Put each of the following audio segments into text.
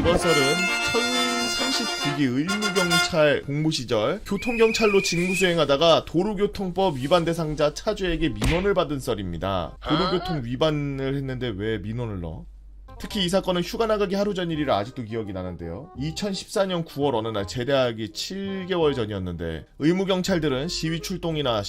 이번 썰은 1039기 의무경찰 복무 시절 교통경찰로 직무수행하다가 도로교통법 위반 대상자 차주에게 민원을 받은 썰입니다. 도로교통 위반을 했는데 왜 민원을 넣어? 특히 이 사건은 휴가 나가기 하루 전 일이라 아직도 기억이 나는데요. 2014년 9월 어느 날 제대하기 7개월 전이었는데 의무경찰들은 시위 출동이나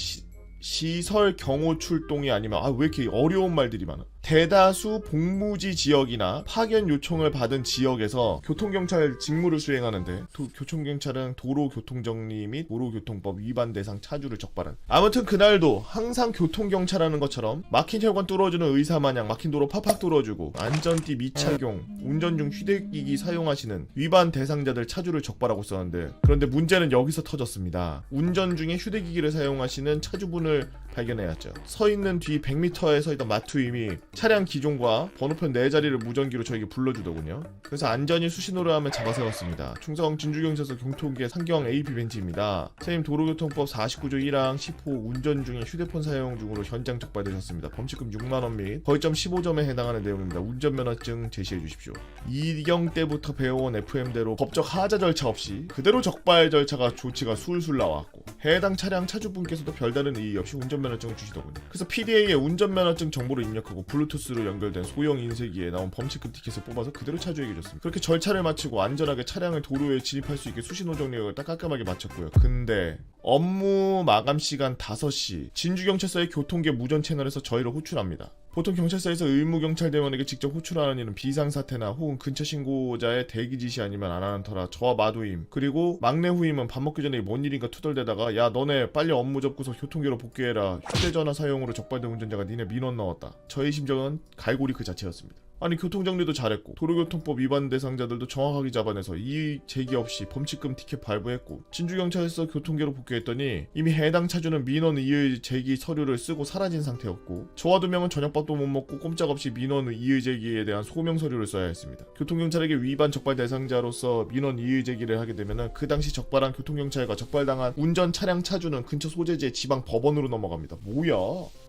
시설 경호 출동이 아니면 왜 이렇게 어려운 말들이 많아? 대다수 복무지 지역이나 파견 요청을 받은 지역에서 교통경찰 직무를 수행하는데 교통경찰은 도로교통정리 및 도로교통법 위반 대상 차주를 적발한. 아무튼 그날도 항상 교통경찰하는 것처럼 막힌 혈관 뚫어주는 의사 마냥 막힌 도로 팍팍 뚫어주고 안전띠 미착용, 운전 중 휴대기기 사용하시는 위반 대상자들 차주를 적발하고 있었는데, 그런데 문제는 여기서 터졌습니다. 운전 중에 휴대기기를 사용하시는 차주분을 발견해야죠. 서 있는 뒤 100m에 서 있던 마투임이 차량 기종과 번호편 4자리를 무전기로 저에게 불러주더군요. 그래서 안전히 수신호를 하면 잡아 세웠습니다. 충성 진주경찰서 경통계 상경 AP 벤치입니다. 선생님, 도로교통법 49조 1항 10호 운전 중에 휴대폰 사용 중으로 현장 적발되셨습니다. 범칙금 6만원 및 벌점 15점에 해당하는 내용입니다. 운전면허증 제시해 주십시오. 이경 때부터 배워온 FM대로 법적 하자 절차 없이 그대로 적발 절차가 조치가 술술 나왔고, 해당 차량 차주분께서도 별다른 이의 없이 운전면허증을 주시더군요. 그래서 PDA에 운전면허증 정보를 입력하고 블루투스로 연결된 소형 인쇄기에 나온 범칙금 티켓을 뽑아서 그대로 차주에게 줬습니다. 그렇게 절차를 마치고 안전하게 차량을 도로에 진입할 수 있게 수신호 정리를 딱 깔끔하게 마쳤고요. 근데 업무 마감 시간 5시 진주경찰서의 교통계 무전 채널에서 저희를 호출합니다. 보통 경찰서에서 의무경찰대원에게 직접 호출하는 일은 비상사태나 혹은 근처 신고자의 대기 지시 아니면 안 하는 터라 저와 마두임, 그리고 막내 후임은 밥 먹기 전에 뭔 일인가 투덜대다가 야 너네 빨리 업무 접고서 교통계로 복귀해라, 휴대전화 사용으로 적발된 운전자가 니네 민원 넣었다. 저의 심정은 갈고리 그 자체였습니다. 아니, 교통정리도 잘했고 도로교통법 위반 대상자들도 정확하게 잡아내서 이의 제기 없이 범칙금 티켓 발부했고, 진주경찰서 교통계로 복귀했더니 이미 해당 차주는 민원 이의 제기 서류를 쓰고 사라진 상태였고, 저와 2명은 저녁밥도 못 먹고 꼼짝없이 민원 이의 제기에 대한 소명 서류를 써야 했습니다. 교통경찰에게 위반 적발 대상자로서 민원 이의 제기를 하게 되면 그 당시 적발한 교통경찰과 적발당한 운전 차량 차주는 근처 소재지의 지방 법원으로 넘어갑니다. 뭐야?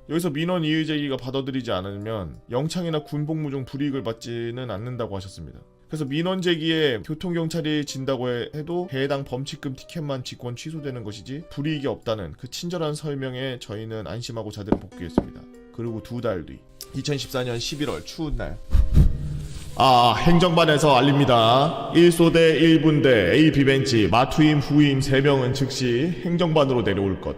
여기서 민원 이의 제기가 받아들이지 않으면 영창이나 군복무 중 불이익을 받지는 않는다고 하셨습니다. 그래서 민원 제기에 교통경찰이 진다고 해도 해당 범칙금 티켓만 직권 취소되는 것이지 불이익이 없다는 그 친절한 설명에 저희는 안심하고 자대로 복귀했습니다. 그리고 2달 뒤 2014년 11월 추운 날, 행정반에서 알립니다. 1소대 1분대 AP벤치 마투임 후임 3명은 즉시 행정반으로 내려올 것.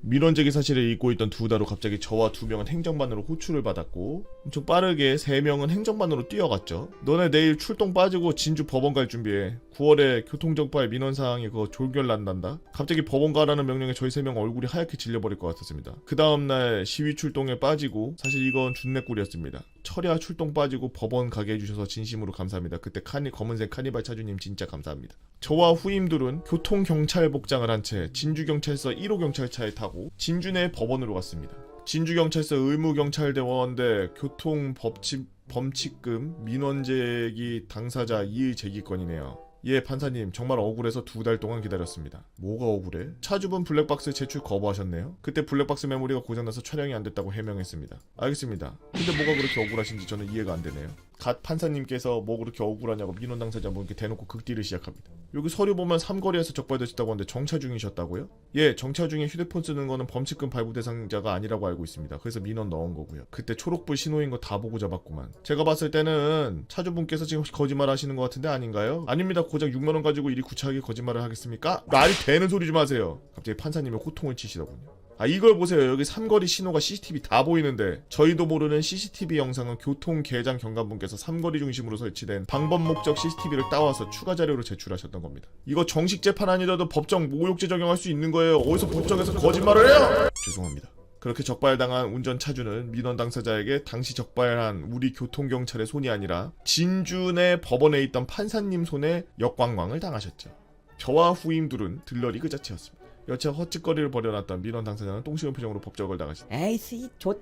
민원 제기 사실을 잊고 있던 2달 후 갑자기 저와 2명은 행정반으로 호출을 받았고, 엄청 빠르게 3명은 행정반으로 뛰어갔죠. 너네 내일 출동 빠지고 진주 법원 갈 준비해. 9월에 교통적발 민원사항이 그거 졸결 난단다. 갑자기 법원 가라는 명령에 저희 3명 얼굴이 하얗게 질려버릴 것 같았습니다. 그 다음날 시위 출동에 빠지고, 사실 이건 준내꿀이었습니다. 철야 출동 빠지고 법원 가게 해주셔서 진심으로 감사합니다. 그때 검은색 카니발 차주님 진짜 감사합니다. 저와 후임들은 교통경찰 복장을 한 채 진주경찰서 1호 경찰차에 타고 진주 내 법원으로 갔습니다. 진주경찰서 의무경찰대원대 교통범칙금 민원제기 당사자 이의 제기건이네요. 예, 판사님 정말 억울해서 2달 동안 기다렸습니다. 뭐가 억울해? 차주분 블랙박스 제출 거부하셨네요. 그때 블랙박스 메모리가 고장나서 촬영이 안 됐다고 해명했습니다. 알겠습니다. 근데 뭐가 그렇게 억울하신지 저는 이해가 안 되네요. 갓 판사님께서 뭐 그렇게 억울하냐고 민원 당사자분께 대놓고 극딜을 시작합니다. 여기 서류 보면 삼거리에서 적발되셨다고 하는데 정차 중이셨다고요? 예, 정차 중에 휴대폰 쓰는 거는 범칙금 발부 대상자가 아니라고 알고 있습니다. 그래서 민원 넣은 거고요. 그때 초록불 신호인 거 다 보고 잡았구만. 제가 봤을 때는 차주분께서 지금 거짓말 하시는 것 같은데 아닌가요? 아닙니다. 고작 6만원 가지고 이리 구차하게 거짓말을 하겠습니까? 말이 되는 소리 좀 하세요. 갑자기 판사님이 호통을 치시더군요. 이걸 보세요. 여기 삼거리 신호가 CCTV 다 보이는데 저희도 모르는 CCTV 영상은 교통계장 경감분께서 삼거리 중심으로 설치된 방법 목적 CCTV를 따와서 추가 자료로 제출하셨던 겁니다. 이거 정식 재판 아니라도 법정 모욕죄 적용할 수 있는 거예요. 어디서 법정에서 거짓말을 해요? 죄송합니다. 그렇게 적발당한 운전 차주는 민원 당사자에게 당시 적발한 우리 교통경찰의 손이 아니라 진주 내 법원에 있던 판사님 손에 역광광을 당하셨죠. 저와 후임들은 들러리 그 자체였습니다. 여차 헛짓거리를 벌여놨던 민원 당사자는 똥쉬운 표정으로 법적을 나가시다. 에이씨 좆.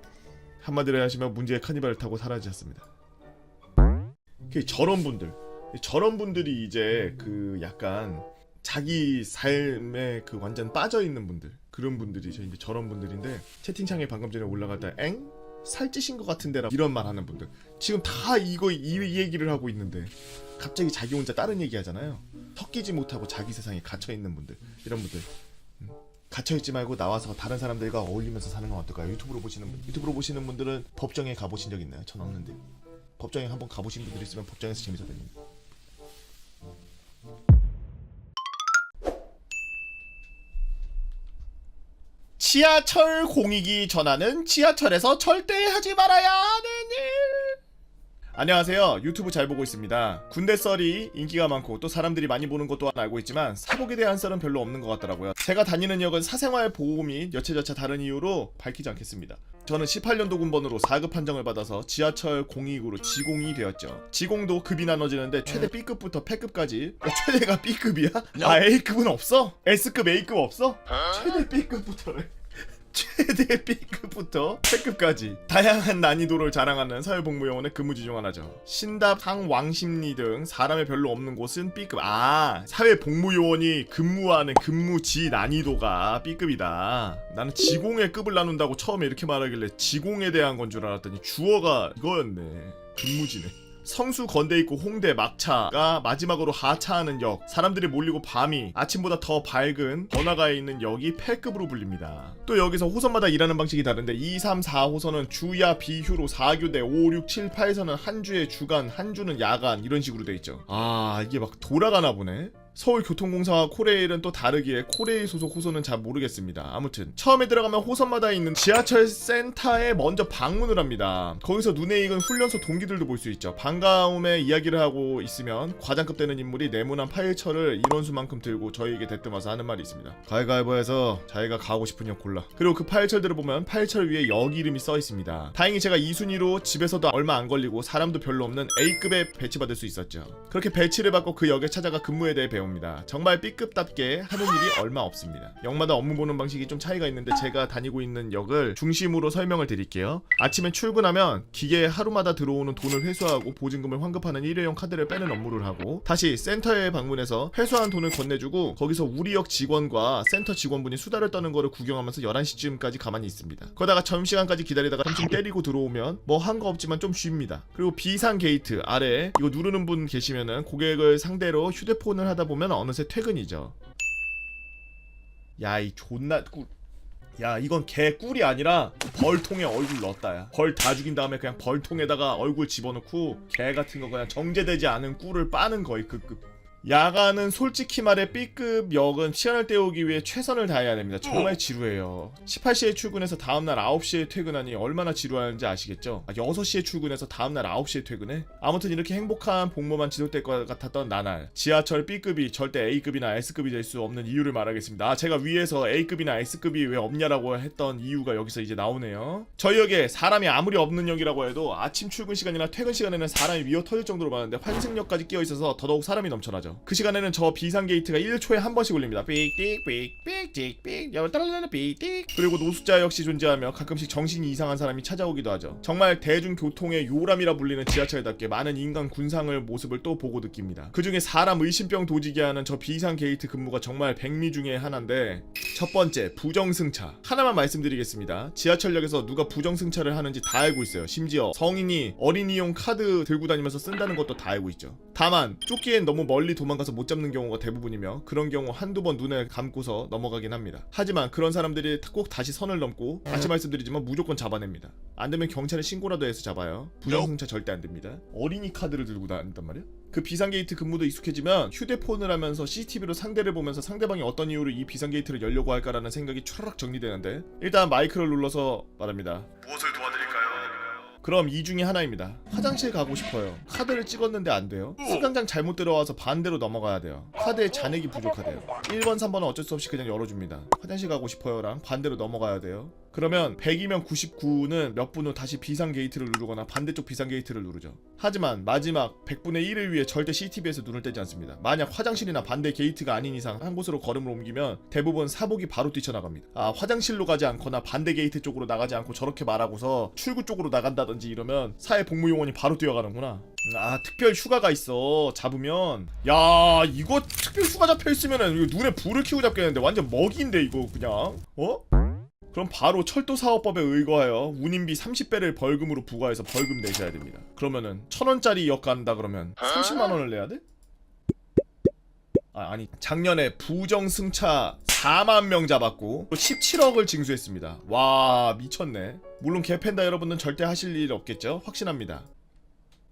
한마디로 하시면 문제의 카니발을 타고 사라지셨습니다. 저런 분들이 이제 그 약간 자기 삶에 그 완전 빠져있는 분들, 그런 분들이 이제 저런 분들인데, 채팅창에 방금 전에 올라갔다 살찌신 것 같은데라 이런 말 하는 분들 지금 다 이 얘기를 하고 있는데 갑자기 자기 혼자 다른 얘기 하잖아요. 섞이지 못하고 자기 세상에 갇혀있는 분들, 이런 분들. 갇혀있지 말고 나와서 다른 사람들과 어울리면서 사는 건 어떨까요? 유튜브로 보시는 분들은 법정에 가보신 적 있나요? 전 없는데. 법정에 한번 가보신 분들 있으면 법정에서 재밌었다니. 지하철 공익이 전하는 지하철에서 절대 하지 말아야 하는 일. 안녕하세요. 유튜브 잘 보고 있습니다. 군대 썰이 인기가 많고 또 사람들이 많이 보는 것 또한 알고 있지만 사복에 대한 썰은 별로 없는 것 같더라고요. 제가 다니는 역은 사생활 보호 및 여차저차 다른 이유로 밝히지 않겠습니다. 저는 18년도 군번으로 4급 판정을 받아서 지하철 공익으로 지공이 되었죠. 지공도 급이 나눠지는데 최대 B급부터 패급까지. 최대가 B급이야? 아, A급은 없어? S급, A급 없어? 최대 B급부터래. 최대 B급부터 패급까지 다양한 난이도를 자랑하는 사회복무요원의 근무지 중 하나죠. 신답, 상왕심리 등 사람이 별로 없는 곳은 B급. 아, 사회복무요원이 근무하는 근무지 난이도가 B급이다. 나는 지공의 급을 나눈다고 처음에 이렇게 말하길래 지공에 대한 건 줄 알았더니 주어가 이거였네. 근무지네. 성수 건대 있고 홍대 막차가 마지막으로 하차하는 역, 사람들이 몰리고 밤이 아침보다 더 밝은 번화가에 있는 역이 패급으로 불립니다. 또 여기서 호선마다 일하는 방식이 다른데 2, 3, 4호선은 주야 비휴로 4교대, 5, 6, 7, 8선은 한 주에 주간, 한 주는 야간 이런 식으로 돼 있죠. 아, 이게 막 돌아가나 보네. 서울교통공사와 코레일은 또 다르기에 코레일 소속 호선은 잘 모르겠습니다. 아무튼 처음에 들어가면 호선마다 있는 지하철 센터에 먼저 방문을 합니다. 거기서 눈에 익은 훈련소 동기들도 볼 수 있죠. 반가움에 이야기를 하고 있으면 과장급 되는 인물이 네모난 파일철을 인원수만큼 들고 저희에게 대뜸와서 하는 말이 있습니다. 가위가위보해서 자기가 가고 싶은 역 골라. 그리고 그 파일철들을 보면 파일철 위에 역 이름이 써 있습니다. 다행히 제가 2순위로 집에서도 얼마 안 걸리고 사람도 별로 없는 A급에 배치받을 수 있었죠. 그렇게 배치를 받고 그 역에 찾아가 근무에 대해 배웁니다. 정말 B급답게 하는 일이 얼마 없습니다. 역마다 업무 보는 방식이 좀 차이가 있는데 제가 다니고 있는 역을 중심으로 설명을 드릴게요. 아침에 출근하면 기계에 하루마다 들어오는 돈을 회수하고 보증금을 환급하는 일회용 카드를 빼는 업무를 하고, 다시 센터에 방문해서 회수한 돈을 건네주고 거기서 우리 역 직원과 센터 직원분이 수다를 떠는 거를 구경하면서 11시쯤까지 가만히 있습니다. 그러다가 점심시간까지 기다리다가 점심 때리고 들어오면 뭐 한 거 없지만 좀 쉽니다. 그리고 비상 게이트 아래 이거 누르는 분 계시면은 고객을 상대로 휴대폰을 하다 보면 어느새 퇴근이죠. 야, 이 존나 꿀. 야, 이건 개 꿀이 아니라 벌통에 얼굴 넣었다. 야, 벌 다 죽인 다음에 그냥 벌통에다가 얼굴 집어넣고 개 같은 거 그냥 정제되지 않은 꿀을 빠는 거의 그 급. 야간은 솔직히 말해 B급 역은 시간을 때우기 위해 최선을 다해야 됩니다. 정말 지루해요. 18시에 출근해서 다음날 9시에 퇴근하니 얼마나 지루한지 아시겠죠? 6시에 출근해서 다음날 9시에 퇴근해? 아무튼 이렇게 행복한 복무만 지속될 것 같았던 나날, 지하철 B급이 절대 A급이나 S급이 될 수 없는 이유를 말하겠습니다. 제가 위에서 A급이나 S급이 왜 없냐라고 했던 이유가 여기서 이제 나오네요. 저희 역에 사람이 아무리 없는 역이라고 해도 아침 출근 시간이나 퇴근 시간에는 사람이 미어 터질 정도로 많은데 환승역까지 끼어 있어서 더더욱 사람이 넘쳐나죠. 그 시간에는 저 비상 게이트가 1초에 한 번씩 울립니다. 삑띡 여따라라라 삑띡. 그리고 노숙자 역시 존재하며 가끔씩 정신이 이상한 사람이 찾아오기도 하죠. 정말 대중교통의 요람이라 불리는 지하철답게 많은 인간 군상을 모습을 또 보고 느낍니다. 그 중에 사람 의심병 도지게 하는 저 비상 게이트 근무가 정말 백미 중에 하나인데, 첫 번째, 부정승차. 하나만 말씀드리겠습니다. 지하철역에서 누가 부정승차를 하는지 다 알고 있어요. 심지어 성인이 어린이용 카드 들고 다니면서 쓴다는 것도 다 알고 있죠. 다만 쫓기엔 너무 멀리 도망가서 못 잡는 경우가 대부분이며 그런 경우 한두 번 눈을 감고서 넘어가긴 합니다. 하지만 그런 사람들이 꼭 다시 선을 넘고, 다시 말씀드리지만 무조건 잡아냅니다. 안되면 경찰에 신고라도 해서 잡아요. 부정승차 절대 안됩니다. 어린이 카드를 들고 다닌단 말이야? 그 비상게이트 근무도 익숙해지면 휴대폰을 하면서 CCTV로 상대를 보면서 상대방이 어떤 이유로 이 비상게이트를 열려고 할까라는 생각이 촤르륵 정리되는데, 일단 마이크를 눌러서 말합니다. 무엇을 도와드릴까요? 그럼 이 중에 하나입니다. 화장실 가고 싶어요. 카드를 찍었는데 안 돼요. 승강장 잘못 들어와서 반대로 넘어가야 돼요. 카드에 잔액이 부족하대요. 1번, 3번은 어쩔 수 없이 그냥 열어줍니다. 화장실 가고 싶어요랑 반대로 넘어가야 돼요. 그러면 100이면 99는 몇 분 후 다시 비상 게이트를 누르거나 반대쪽 비상 게이트를 누르죠. 하지만 마지막 100분의 1을 위해 절대 CCTV에서 눈을 떼지 않습니다. 만약 화장실이나 반대 게이트가 아닌 이상 한 곳으로 걸음을 옮기면 대부분 사복이 바로 뛰쳐나갑니다. 아, 화장실로 가지 않거나 반대 게이트 쪽으로 나가지 않고 저렇게 말하고서 출구 쪽으로 나간다든지 이러면 사회복무요원이 바로 뛰어가는구나. 아, 특별 휴가가 있어. 잡으면. 야, 이거 특별 휴가 잡혀있으면은 이거 눈에 불을 켜고 잡겠는데 완전 먹이인데 이거 그냥. 어? 그럼 바로 철도사업법에 의거하여 운임비 30배를 벌금으로 부과해서 벌금 내셔야 됩니다. 그러면은 1,000원짜리 역 간다 그러면 30만 원을 내야 돼? 아니 작년에 부정승차 4만 명 잡았고 17억을 징수했습니다. 와 미쳤네. 물론 개팬다 여러분은 절대 하실 일 없겠죠? 확신합니다.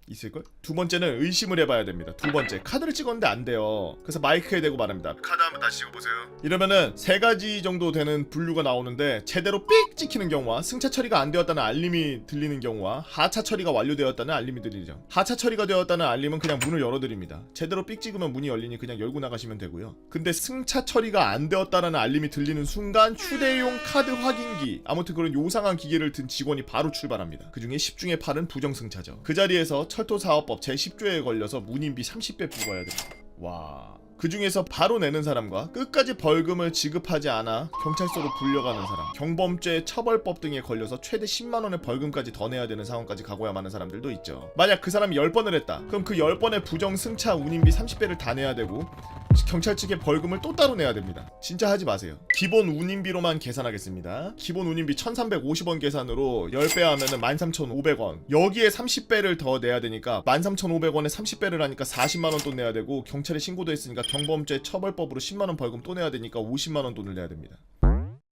있을걸? 두 번째는 의심을 해봐야 됩니다. 두 번째, 카드를 찍었는데 안 돼요. 그래서 마이크에 대고 말합니다. 카드 한번 다시 찍어보세요. 이러면은 세 가지 정도 되는 분류가 나오는데 제대로 삑 찍히는 경우와 승차 처리가 안 되었다는 알림이 들리는 경우와 하차 처리가 완료되었다는 알림이 들리죠. 하차 처리가 되었다는 알림은 그냥 문을 열어드립니다. 제대로 삑 찍으면 문이 열리니 그냥 열고 나가시면 되고요. 근데 승차 처리가 안 되었다는 알림이 들리는 순간 휴대용 카드 확인기, 아무튼 그런 요상한 기계를 든 직원이 바로 출발합니다. 그중에 10중에 8은 부정승차죠. 그 자리에서 철도사업법 제10조에 걸려서 운임비 30배 부과해야 됩니다. 와... 그 중에서 바로 내는 사람과 끝까지 벌금을 지급하지 않아 경찰서로 불려가는 사람, 경범죄 처벌법 등에 걸려서 최대 10만 원의 벌금까지 더 내야 되는 상황까지 가고야 마는 사람들도 있죠. 만약 그 사람이 10번을 했다. 그럼 그 10번의 부정 승차 운임비 30배를 다 내야 되고 경찰 측에 벌금을 또 따로 내야 됩니다. 진짜 하지 마세요. 기본 운임비로만 계산하겠습니다. 기본 운임비 1350원 계산으로 10배 하면은 13500원. 여기에 30배를 더 내야 되니까 13500원에 30배를 하니까 40만원 돈 내야 되고, 경찰에 신고도 했으니까 경범죄 처벌법으로 10만원 벌금 또 내야 되니까 50만원 돈을 내야 됩니다.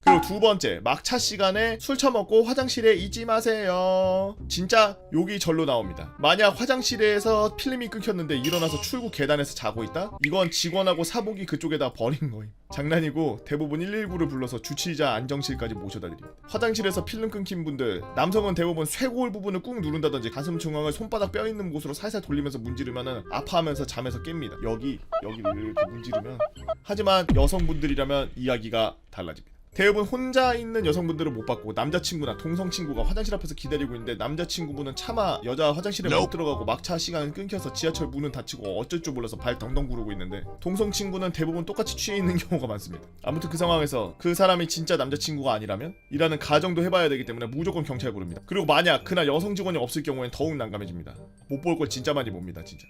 그리고 두 번째, 막차 시간에 술 처먹고 화장실에 있지 마세요. 진짜 욕이 절로 나옵니다. 만약 화장실에서 필름이 끊겼는데 일어나서 출구 계단에서 자고 있다? 이건 직원하고 사복이 그쪽에다 버린 거임. 장난이고 대부분 119를 불러서 주치의자 안정실까지 모셔다 드립니다. 화장실에서 필름 끊긴 분들, 남성은 대부분 쇄골 부분을 꾹 누른다든지 가슴 중앙을 손바닥 뼈 있는 곳으로 살살 돌리면서 문지르면은 아파하면서 잠에서 깹니다. 여기를 이렇게 문지르면. 하지만 여성분들이라면 이야기가 달라집니다. 대부분 혼자 있는 여성분들은 못 받고 남자친구나 동성친구가 화장실 앞에서 기다리고 있는데 남자친구분은 차마 여자 화장실에 못 들어가고 막차 시간이 끊겨서 지하철 문은 닫히고 어쩔 줄 몰라서 발 덩덩 구르고 있는데, 동성친구는 대부분 똑같이 취해 있는 경우가 많습니다. 아무튼 그 상황에서 그 사람이 진짜 남자친구가 아니라면 이라는 가정도 해봐야 되기 때문에 무조건 경찰 부릅니다. 그리고 만약 그날 여성 직원이 없을 경우엔 더욱 난감해집니다. 못 볼 걸 진짜 많이 봅니다. 진짜.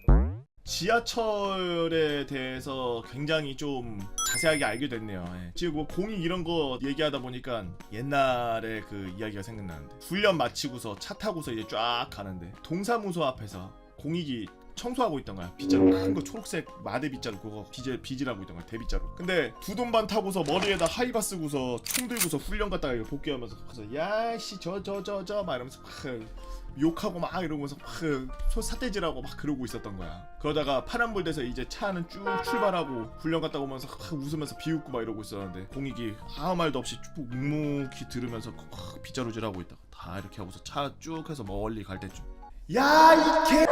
지하철에 대해서 굉장히 좀 자세하게 알게 됐네요. 지금 뭐 공익 이런 거 얘기하다 보니까 옛날에 그 이야기가 생각나는데, 훈련 마치고서 차 타고서 이제 쫙 가는데 동사무소 앞에서 공익이 청소하고 있던 거야. 빗자루 큰 거 초록색 마대 빗자루 그거 빚이라고 있던 거야. 대빗자루. 근데 두 돈반 타고서 머리에다 하이바 쓰고서 총 들고서 훈련 갔다가 이거 복귀하면서 가서 야씨 저 막 이러면서 막 욕하고 막 이러면서 막 삿대질하고 막 그러고 있었던 거야. 그러다가 파란불 돼서 이제 차는 쭉 출발하고 훈련 갔다 오면서 막 웃으면서 비웃고 막 이러고 있었는데, 공익이 아무 말도 없이 쭉 묵묵히 들으면서 빗자루질하고 있다가 다 이렇게 하고서 차 쭉 해서 멀리 갈 때쯤, 야 이 개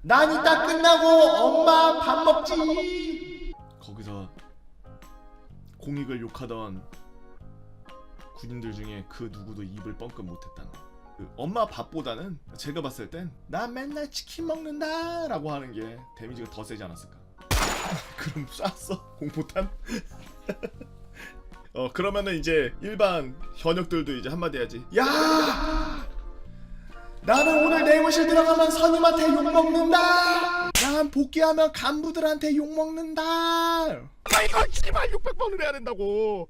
난 이따 끝나고 엄마 밥 먹지. 거기서 공익을 욕하던 군인들 중에 그 누구도 입을 뻥끗 못했다는 거. 그 엄마 밥보다는 제가 봤을 땐 나 맨날 치킨 먹는다 라고 하는 게 데미지가 더 세지 않았을까. 그럼 쐈어? 공포탄? 그러면은 이제 일반 현역들도 이제 한마디 해야지. 야! 나는 오늘 내무실 들어가면 선임한테 욕먹는다! 난 복귀하면 간부들한테 욕먹는다! 이거 씨발 600번을 해야 된다고!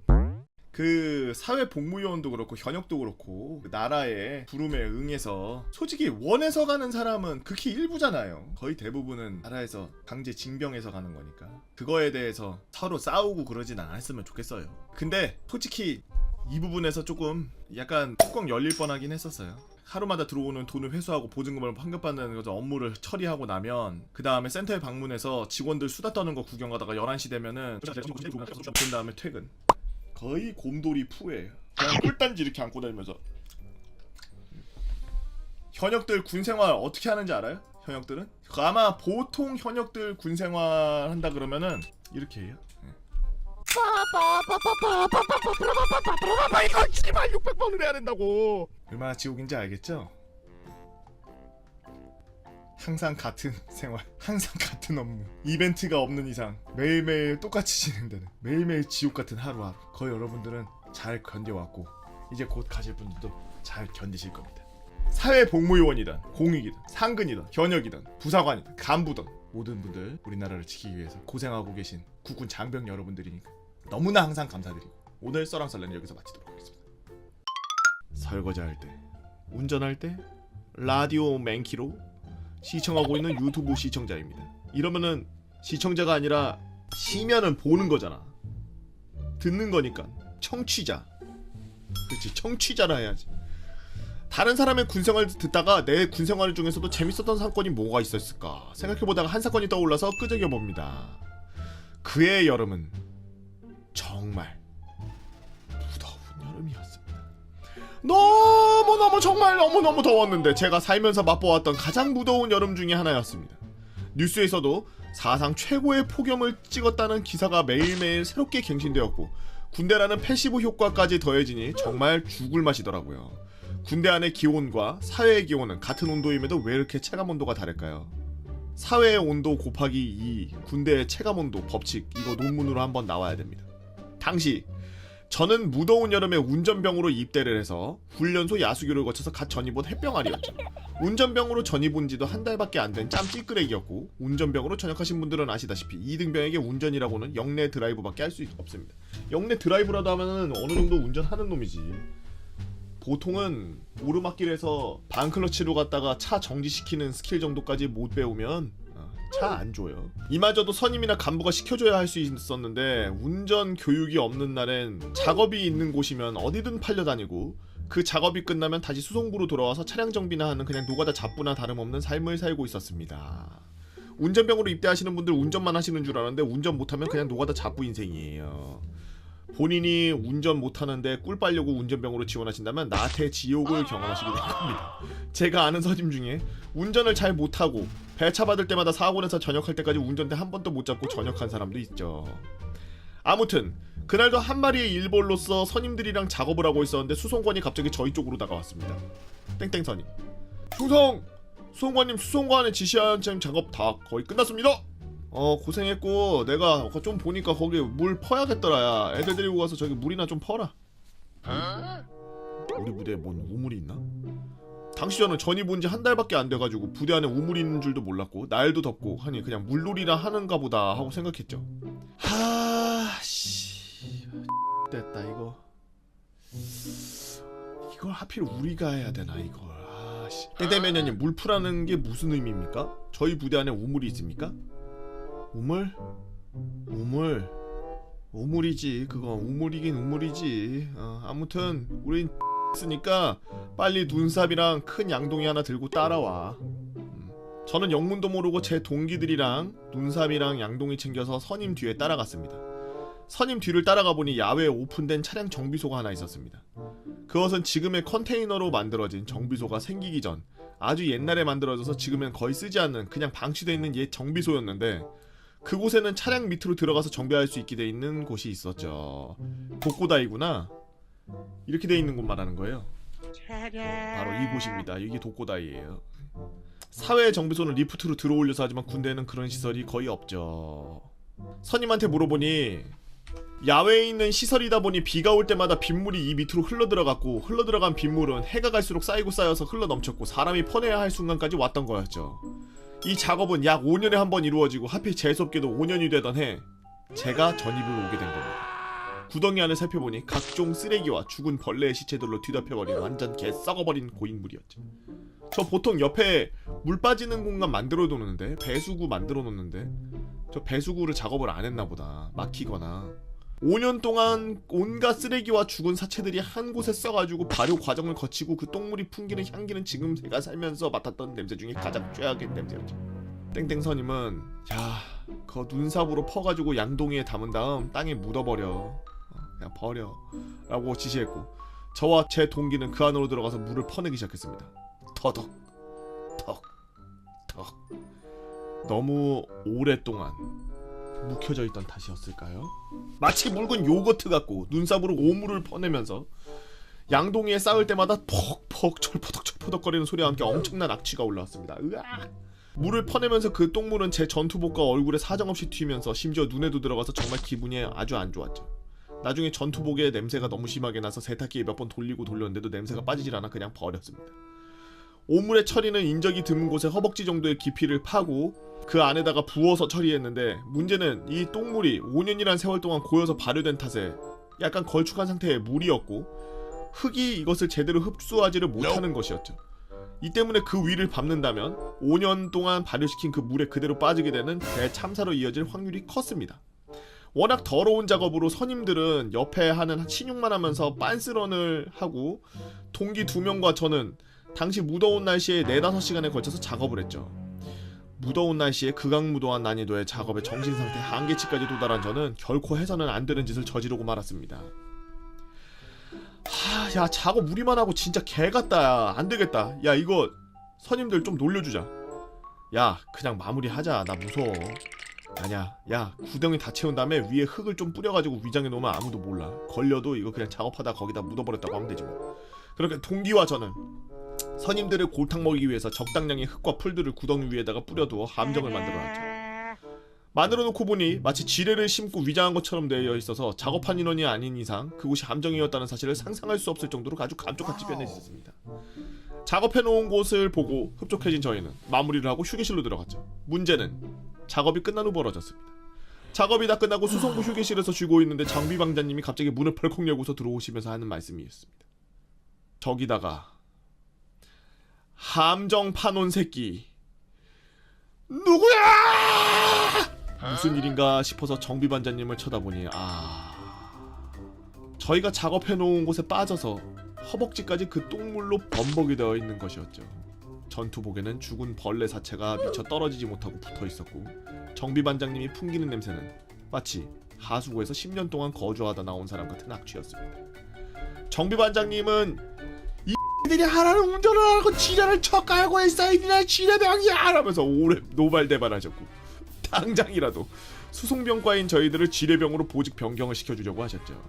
그 사회복무요원도 그렇고 현역도 그렇고 그 나라의 부름에 응해서 솔직히 원해서 가는 사람은 극히 일부잖아요. 거의 대부분은 나라에서 강제 징병해서 가는 거니까 그거에 대해서 서로 싸우고 그러진 않았으면 좋겠어요. 근데 솔직히 이 부분에서 조금 약간 뚜껑 열릴 뻔하긴 했었어요. 하루마다 들어오는 돈을 회수하고 보증금을 환급받는 업무를 처리하고 나면 그 다음에 센터에 방문해서 직원들 수다 떠는 거 구경하다가 11시 되면은 그 다음에 퇴근. 거의 곰돌이 푸예요. 그냥 꿀단지 이렇게 안고 다니면서. 현역들 군생활 어떻게 하는지 알아요? 현역들은? 아마 보통 현역들 군생활 한다 그러면은 이렇게 해요. 이거 씨발 600번을 해야 된다고. 얼마나 지옥인지 알겠죠? 항상 같은 생활, 항상 같은 업무, 이벤트가 없는 이상 매일매일 똑같이 진행되는 매일매일 지옥 같은 하루하루. 거의 여러분들은 잘 견뎌왔고 이제 곧 가실 분들도 잘 견디실 겁니다. 사회복무요원이든 공익이든 상근이든 현역이든 부사관이든 간부든 모든 분들 우리나라를 지키기 위해서 고생하고 계신 국군 장병 여러분들이니까 너무나 항상 감사드리고, 오늘 썰랑썰랭 여기서 마치도록 하겠습니다. 설거지할 때, 운전할 때, 라디오 맨키로 시청하고 있는 유튜브 시청자입니다. 이러면은 시청자가 아니라 시면은 보는 거잖아. 듣는 거니까 청취자. 그렇지, 청취자라 해야지. 다른 사람의 군생활 듣다가 내 군생활 중에서도 재밌었던 사건이 뭐가 있었을까 생각해보다가 한 사건이 떠올라서 끄적여봅니다. 그의 여름은 정말 무더운 여름이었습니다. 너무너무 정말 너무너무 더웠는데 제가 살면서 맛보았던 가장 무더운 여름 중에 하나였습니다. 뉴스에서도 사상 최고의 폭염을 찍었다는 기사가 매일매일 새롭게 갱신되었고 군대라는 패시브 효과까지 더해지니 정말 죽을 맛이더라고요. 군대 안의 기온과 사회의 기온은 같은 온도임에도 왜 이렇게 체감온도가 다를까요? 사회의 온도 곱하기 2, 군대의 체감온도 법칙, 이거 논문으로 한번 나와야 됩니다. 당시 저는 무더운 여름에 운전병으로 입대를 해서 훈련소 야수교를 거쳐서 갓 전입 온 햇병아리였죠. 운전병으로 전입 온 지도 한 달밖에 안 된 짬 찌끄레기였고 운전병으로 전역하신 분들은 아시다시피 2등병에게 운전이라고는 영내 드라이브밖에 할 수 없습니다. 영내 드라이브라도 하면은 어느 정도 운전하는 놈이지. 보통은 오르막길에서 반클러치로 갔다가 차 정지시키는 스킬 정도까지 못 배우면 차 안 줘요. 이마저도 선임이나 간부가 시켜줘야 할 수 있었는데 운전 교육이 없는 날엔 작업이 있는 곳이면 어디든 팔려다니고 그 작업이 끝나면 다시 수송부로 돌아와서 차량 정비나 하는 그냥 노가다 잡부나 다름없는 삶을 살고 있었습니다. 운전병으로 입대하시는 분들 운전만 하시는 줄 아는데 운전 못하면 그냥 노가다 잡부 인생이에요. 본인이 운전 못하는데 꿀 빨려고 운전병으로 지원하신다면 나태 지옥을 경험하시게 될 겁니다. 제가 아는 선임 중에 운전을 잘 못하고 배차 받을 때마다 사고 내서 전역할 때까지 운전대 한 번도 못 잡고 전역한 사람도 있죠. 아무튼 그날도 한 마리의 일벌로서 선임들이랑 작업을 하고 있었는데 수송관이 갑자기 저희 쪽으로 다가왔습니다. 땡땡 선임, 수송관님 수송관에 지시한 작업 다 거의 끝났습니다. 고생했고 내가 좀 보니까 거기 물 퍼야겠더라. 야 애들 데리고 가서 저기 물이나 좀 퍼라. 우리 부대에 뭔 우물이 있나? 당시 저는 전입 온 지 한 달밖에 안 돼가지고 부대 안에 우물이 있는 줄도 몰랐고 날도 덥고 하니 그냥 물놀이나 하는가 보다 하고 생각했죠. 하씨 됐다 이거. 이걸 하필 우리가 해야 되나 이걸. 아씨. 땡땡매년님 물 푸라는 게 무슨 의미입니까? 저희 부대 안에 우물이 있습니까? 우물이지. 그거 우물이긴 우물이지. 아무튼 우린 쓰니까 빨리 눈삽이랑 큰 양동이 하나 들고 따라와. 저는 영문도 모르고 제 동기들이랑 눈삽이랑 양동이 챙겨서 선임 뒤에 따라갔습니다. 선임 뒤를 따라가 보니 야외에 오픈된 차량 정비소가 하나 있었습니다. 그것은 지금의 컨테이너로 만들어진 정비소가 생기기 전 아주 옛날에 만들어져서 지금은 거의 쓰지 않는 그냥 방치되어 있는 옛 정비소였는데 그곳에는 차량 밑으로 들어가서 정비할 수 있게 돼 있는 곳이 있었죠. 독고다이구나. 이렇게 돼 있는 곳 말하는 거예요. 바로 이곳입니다. 이게 독고다이예요. 사회 정비소는 리프트로 들어올려서 하지만 군대에는 그런 시설이 거의 없죠. 선임한테 물어보니 야외에 있는 시설이다 보니 비가 올 때마다 빗물이 이 밑으로 흘러들어갔고 흘러들어간 빗물은 해가 갈수록 쌓이고 쌓여서 흘러넘쳤고 사람이 퍼내야 할 순간까지 왔던 거였죠. 이 작업은 약 5년에 한 번 이루어지고 하필 재수없게도 5년이 되던 해 제가 전입을 오게 된 겁니다. 구덩이 안을 살펴보니 각종 쓰레기와 죽은 벌레의 시체들로 뒤덮여버린 완전 개 썩어버린 고인물이었죠. 저 보통 옆에 물 빠지는 공간 만들어 놓는데 배수구 만들어 놓는데 저 배수구를 작업을 안 했나 보다. 막히거나 5년 동안 온갖 쓰레기와 죽은 사체들이 한 곳에 써가지고 발효 과정을 거치고 그 똥물이 풍기는 향기는 지금 제가 살면서 맡았던 냄새 중에 가장 최악의 냄새였죠. 땡땡선임은 야 그거 눈삽으로 퍼가지고 양동이에 담은 다음 땅에 묻어버려. 그냥 버려 라고 지시했고 저와 제 동기는 그 안으로 들어가서 물을 퍼내기 시작했습니다. 터덕 턱 턱. 너무 오랫동안 묵혀져 있던 탓이었을까요? 마치 묽은 요거트 같고 눈삽으로 오물을 퍼내면서 양동이에 쌓을 때마다 퍽퍽 철퍼덕철퍼덕거리는 소리와 함께 엄청난 악취가 올라왔습니다. 으악! 물을 퍼내면서 그 똥물은 제 전투복과 얼굴에 사정없이 튀면서 심지어 눈에도 들어가서 정말 기분이 아주 안 좋았죠. 나중에 전투복에 냄새가 너무 심하게 나서 세탁기에 몇 번 돌리고 돌렸는데도 냄새가 빠지질 않아 그냥 버렸습니다. 오물의 처리는 인적이 드문 곳에 허벅지 정도의 깊이를 파고 그 안에다가 부어서 처리했는데 문제는 이 똥물이 5년이란 세월 동안 고여서 발효된 탓에 약간 걸쭉한 상태의 물이었고 흙이 이것을 제대로 흡수하지를 못하는 것이었죠. 이 때문에 그 위를 밟는다면 5년 동안 발효시킨 그 물에 그대로 빠지게 되는 대참사로 이어질 확률이 컸습니다. 워낙 더러운 작업으로 선임들은 옆에 하는 신용만 하면서 빤스런을 하고 동기 2명과 저는 당시 무더운 날씨에 4-5시간에 걸쳐서 작업을 했죠. 무더운 날씨에 극악무도한 난이도의 작업의 정신상태 한계치까지 도달한 저는 결코 해서는 안 되는 짓을 저지르고 말았습니다. 야 작업 우리만 하고 진짜 개같다. 야 안되겠다. 야 이거 선임들 좀 놀려주자. 야 그냥 마무리하자. 나 무서워. 아냐 야 구덩이 다 채운 다음에 위에 흙을 좀 뿌려가지고 위장해 놓으면 아무도 몰라. 걸려도 이거 그냥 작업하다 거기다 묻어버렸다고 하면 되지 뭐. 그렇게 동기와 저는 선임들을 골탕 먹이기 위해서 적당량의 흙과 풀들을 구덩이 위에다가 뿌려두어 함정을 만들어놨죠. 만들어놓고 보니 마치 지뢰를 심고 위장한 것처럼 되어 있어서 작업한 인원이 아닌 이상 그곳이 함정이었다는 사실을 상상할 수 없을 정도로 아주 감쪽같이 변해있었습니다. 작업해놓은 곳을 보고 흡족해진 저희는 마무리를 하고 휴게실로 들어갔죠. 문제는 작업이 끝난 후 벌어졌습니다. 작업이 다 끝나고 수송부 휴게실에서 쉬고 있는데 장비방자님이 갑자기 문을 벌컥 열고서 들어오시면서 하는 말씀이었습니다. 저기다가 함정 파놓은 새끼 누구야! 무슨 일인가 싶어서 정비반장님을 쳐다보니 저희가 작업해놓은 곳에 빠져서 허벅지까지 그 똥물로 범벅이 되어 있는 것이었죠. 전투복에는 죽은 벌레 사체가 미쳐 떨어지지 못하고 붙어있었고 정비반장님이 풍기는 냄새는 마치 하수구에서 10년 동안 거주하다 나온 사람 같은 악취였습니다. 정비반장님은 이들이 하라는 운전을 하고 지뢰를 쳐깔고 있어 이들아 지뢰병이야 하면서 오래 노발대발하셨고 당장이라도 수송병과인 저희들을 지뢰병으로 보직 변경을 시켜주려고 하셨죠.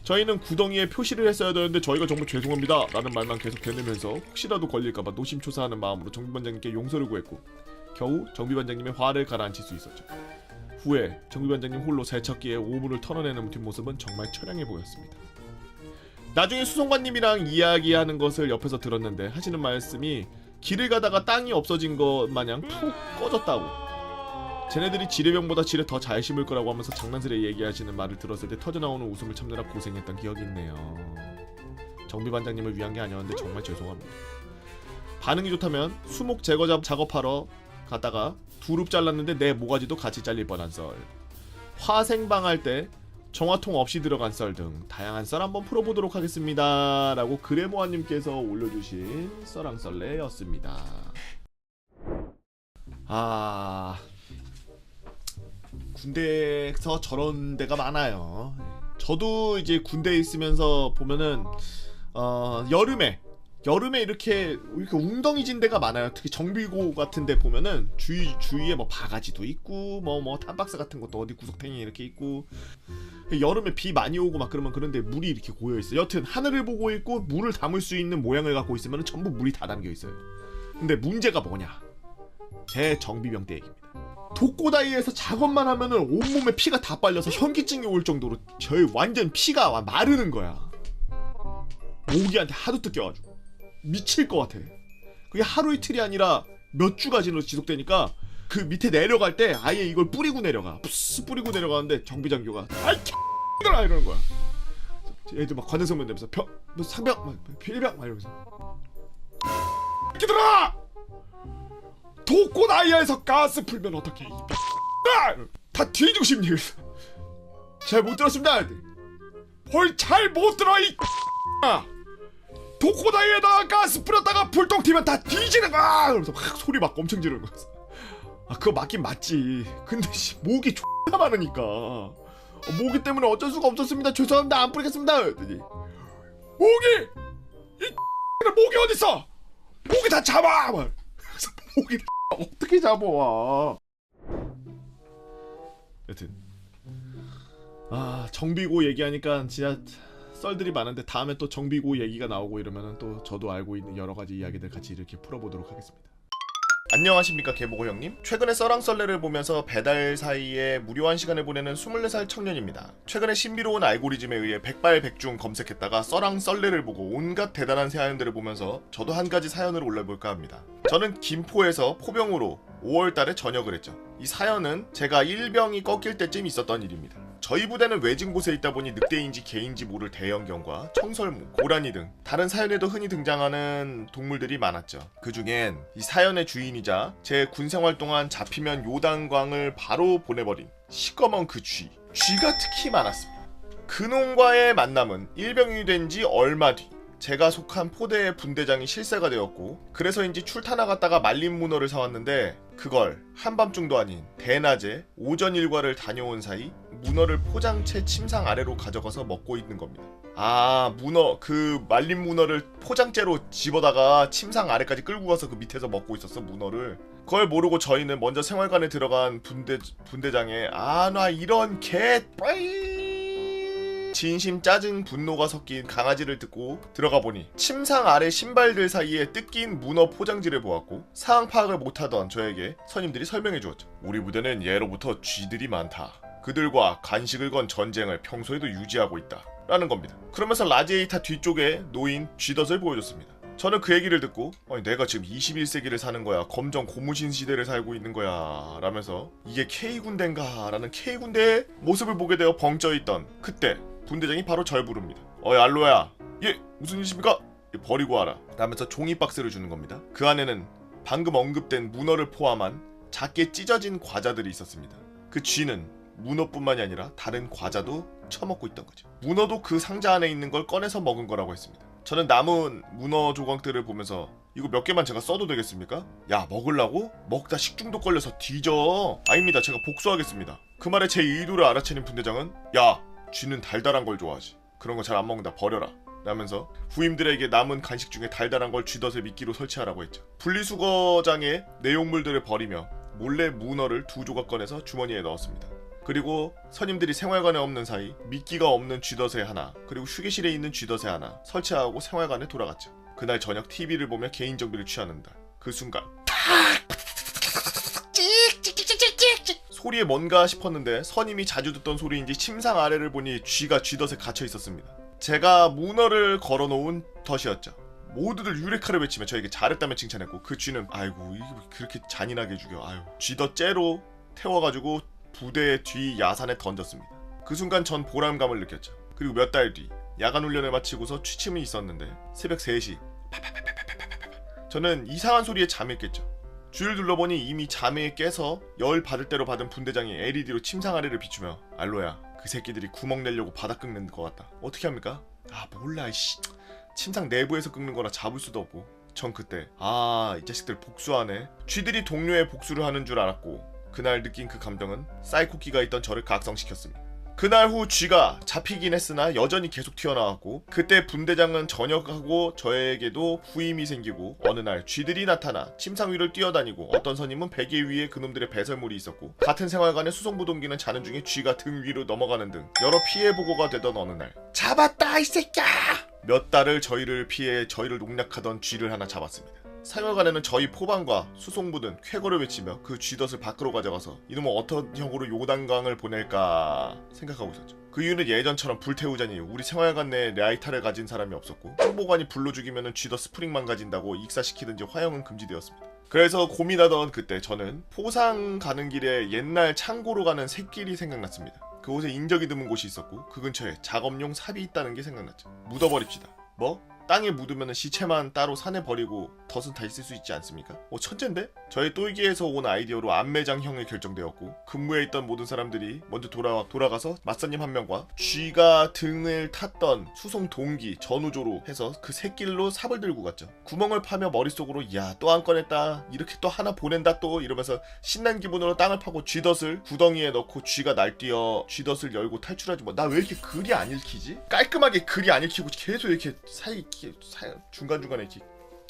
저희는 구덩이에 표시를 했어야 되는데 저희가 정말 죄송합니다 라는 말만 계속 되뇌면서 혹시라도 걸릴까봐 노심초사하는 마음으로 정비반장님께 용서를 구했고 겨우 정비반장님의 화를 가라앉힐 수 있었죠. 후에 정비반장님 홀로 세척기에 오물을 털어내는 뒷모습은 정말 처량해 보였습니다. 나중에 수송관님이랑 이야기하는 것을 옆에서 들었는데 하시는 말씀이 길을 가다가 땅이 없어진 것 마냥 푹 꺼졌다고, 쟤네들이 지뢰병보다 지뢰 더 잘 심을 거라고 하면서 장난스레 얘기하시는 말을 들었을 때 터져나오는 웃음을 참느라 고생했던 기억이 있네요. 정비반장님을 위한 게 아니었는데 정말 죄송합니다. 반응이 좋다면 수목 제거 작업하러 갔다가 두릅 잘랐는데 내 모가지도 같이 잘릴 뻔한 썰, 화생방 할 때 정화통 없이 들어간 썰 등 다양한 썰 한번 풀어보도록 하겠습니다 라고 그레모아님께서 올려주신 썰랑썰레였습니다. 군대에서 저런 데가 많아요. 저도 이제 군대에 있으면서 보면은 여름에 이렇게 웅덩이진 데가 많아요. 특히 정비고 같은 데 보면은 주위에 뭐 바가지도 있고 뭐 탄박스 같은 것도 어디 구석탱이 이렇게 있고, 여름에 비 많이 오고 막 그러면 그런데 물이 이렇게 고여 있어요. 여튼 하늘을 보고 있고 물을 담을 수 있는 모양을 갖고 있으면 전부 물이 다 담겨 있어요. 근데 문제가 뭐냐? 제 정비병 때 얘기입니다. 독고다이에서 작업만 하면은 온몸에 피가 다 빨려서 현기증이 올 정도로 저희 완전 피가 마르는 거야. 모기한테 하도 뜯겨가지고 미칠 것 같아. 그게 하루 이틀이 아니라 몇 주가 지속되니까 그 밑에 내려갈 때 아예 이걸 뿌리고 내려가. 뿌리고 내려가는데 정비장교가 아이 X들아 이러는 거야. 애들 막 관대성면 되면서 상병 필병 막 이러면서 X들아 독고다이아에서 가스 풀면 어떡해 다 뒤지고 싶니? 잘 못 들었습니다. 뭘 잘 못 들어 이 독고다이에다가 가스 뿌렸다가 불똥 튀면 다 뒤지는 거야! 그러면서 막 소리 막 엄청 지르는 거야. 그거 맞긴 맞지. 근데 목이 X나 많으니까 모기 때문에 어쩔 수가 없었습니다. 죄송합니다. 안 뿌리겠습니다. 그랬더니 모기 어딨어? 모기 다 잡아! 막. 그래서 모기 어떻게 잡아와? 여튼 정비고 얘기하니까 진짜 썰들이 많은데 다음에 또 정비고 얘기가 나오고 이러면은 또 저도 알고 있는 여러가지 이야기들 같이 이렇게 풀어보도록 하겠습니다. 안녕하십니까 개보고 형님. 최근에 썰랑썰레를 보면서 배달 사이에 무료한 시간을 보내는 24살 청년입니다. 최근에 신비로운 알고리즘에 의해 백발백중 검색했다가 썰랑썰레를 보고 온갖 대단한 사연들을 보면서 저도 한 가지 사연을 올려볼까 합니다. 저는 김포에서 포병으로 5월달에 전역을 했죠. 이 사연은 제가 일병이 꺾일 때쯤 있었던 일입니다. 저희 부대는 외진 곳에 있다 보니 늑대인지 개인지 모를 대형견과 청설모, 고라니 등 다른 사연에도 흔히 등장하는 동물들이 많았죠. 그 중엔 이 사연의 주인이자 제 군생활 동안 잡히면 요단광을 바로 보내버린 시꺼먼 그 쥐가 특히 많았습니다. 그놈과의 만남은 일병이 된 지 얼마 뒤 제가 속한 포대의 분대장이 실세가 되었고 그래서인지 출타 나갔다가 말린 문어를 사왔는데 그걸 한밤중도 아닌 대낮에 오전 일과를 다녀온 사이 문어를 포장채 침상 아래로 가져가서 먹고 있는 겁니다. 아, 문어, 그 말린 문어를 포장째로 집어다가 침상 아래까지 끌고 가서 그 밑에서 먹고 있었어, 문어를. 그걸 모르고 저희는 먼저 생활관에 들어간 분대장의 아, 나 이런 개 진심 짜증 분노가 섞인 강아지를 듣고 들어가 보니 침상 아래 신발들 사이에 뜯긴 문어 포장지를 보았고 상황 파악을 못하던 저에게 선임들이 설명해 주었죠. 우리 부대는 예로부터 쥐들이 많다. 그들과 간식을 건 전쟁을 평소에도 유지하고 있다. 라는 겁니다. 그러면서 라디에이터 뒤쪽에 놓인 쥐덫을 보여줬습니다. 저는 그 얘기를 듣고 아니 내가 지금 21세기를 사는 거야. 검정 고무신 시대를 살고 있는 거야. 라면서 이게 K군대인가? 라는 K군대의 모습을 보게 되어 벙쪄있던 그때 분대장이 바로 절 부릅니다. 어이 알로야. 예 무슨 일이십니까? 버리고 와라. 라면서 종이 박스를 주는 겁니다. 그 안에는 방금 언급된 문어를 포함한 작게 찢어진 과자들이 있었습니다. 그 쥐는 문어뿐만이 아니라 다른 과자도 처먹고 있던 거죠. 문어도 그 상자 안에 있는 걸 꺼내서 먹은 거라고 했습니다. 저는 남은 문어 조각들을 보면서 이거 몇 개만 제가 써도 되겠습니까? 야 먹으려고? 먹다 식중독 걸려서 뒤져. 아닙니다. 제가 복수하겠습니다. 그 말에 제 의도를 알아채는 분대장은 야 쥐는 달달한 걸 좋아하지. 그런 거 잘 안 먹는다. 버려라. 라면서 후임들에게 남은 간식 중에 달달한 걸 쥐덫에 미끼로 설치하라고 했죠. 분리수거장에 내용물들을 버리며 몰래 문어를 2조각 꺼내서 주머니에 넣었습니다. 그리고 선임들이 생활관에 없는 사이 미끼가 없는 쥐덫에 하나 그리고 휴게실에 있는 쥐덫에 하나 설치하고 생활관에 돌아갔죠. 그날 저녁 TV를 보며 개인정비를 취하는 날 그 순간 소리에 뭔가 싶었는데 선임이 자주 듣던 소리인지 침상 아래를 보니 쥐가 쥐덫에 gat혀 있었습니다. 제가 문어를 걸어놓은 덫이었죠. 모두들 유레카를 외치며 저에게 잘했다며 칭찬했고 그 쥐는 아이고 이게 그렇게 잔인하게 죽여. 아유 쥐덫 째로 태워가지고 부대 뒤 야산에 던졌습니다. 그 순간 전 보람감을 느꼈죠. 그리고 몇 달 뒤 야간 훈련을 마치고서 취침이 있었는데 새벽 3시 저는 이상한 소리에 잠이 깼죠. 쥐를 둘러보니 이미 잠에 깨서 열 받을 대로 받은 분대장이 LED로 침상 아래를 비추며 알로야 그 새끼들이 구멍 내려고 바닥 긁는 것 같다. 어떻게 합니까? 아 몰라 씨. 침상 내부에서 긁는 거라 잡을 수도 없고. 전 그때 아 이 자식들 복수하네. 쥐들이 동료의 복수를 하는 줄 알았고 그날 느낀 그 감정은 사이코키가 있던 저를 각성시켰습니다. 그날 후 쥐가 잡히긴 했으나 여전히 계속 튀어나왔고 그때 분대장은 전역하고 저에게도 후임이 생기고 어느 날 쥐들이 나타나 침상 위를 뛰어다니고 어떤 선임은 베개 위에 그놈들의 배설물이 있었고 같은 생활관의 수송부동기는 자는 중에 쥐가 등 위로 넘어가는 등 여러 피해 보고가 되던 어느 날 잡았다 이 새끼야! 몇 달을 저희를 피해 저희를 농락하던 쥐를 하나 잡았습니다. 생활관에는 저희 포반과 수송부는 쾌거를 외치며 그 쥐덫을 밖으로 가져가서 이놈은 어떤 형으로 요단강을 보낼까 생각하고 있었죠. 그 이유는 예전처럼 불태우자니 우리 생활관 내에 라이터를 가진 사람이 없었고 홍보관이 불로 죽이면 쥐덫 스프링 망가진다고 익사시키든지 화형은 금지되었습니다. 그래서 고민하던 그때 저는 포상 가는 길에 옛날 창고로 가는 샛길이 생각났습니다. 그곳에 인적이 드문 곳이 있었고 그 근처에 작업용 삽이 있다는 게 생각났죠. 묻어버립시다. 뭐? 땅에 묻으면 시체만 따로 산에 버리고 덫은 다 있을 수 있지 않습니까? 천재인데? 저의 똘기에서 온 아이디어로 안매장형이 결정되었고 근무에 있던 모든 사람들이 먼저 돌아가서 맞선님 한 명과 쥐가 등을 탔던 수송 동기 전우조로 해서 그 새길로 삽을 들고 갔죠. 구멍을 파며 머릿속으로 야 또 한 건 했다 이렇게 또 하나 보낸다 또 이러면서 신난 기분으로 땅을 파고 쥐덫을 구덩이에 넣고 쥐가 날뛰어 쥐덫을 열고 탈출하지 뭐. 나 왜 이렇게 글이 안 읽히지? 깔끔하게 글이 안 읽히고 계속 이렇게 중간중간에 이렇게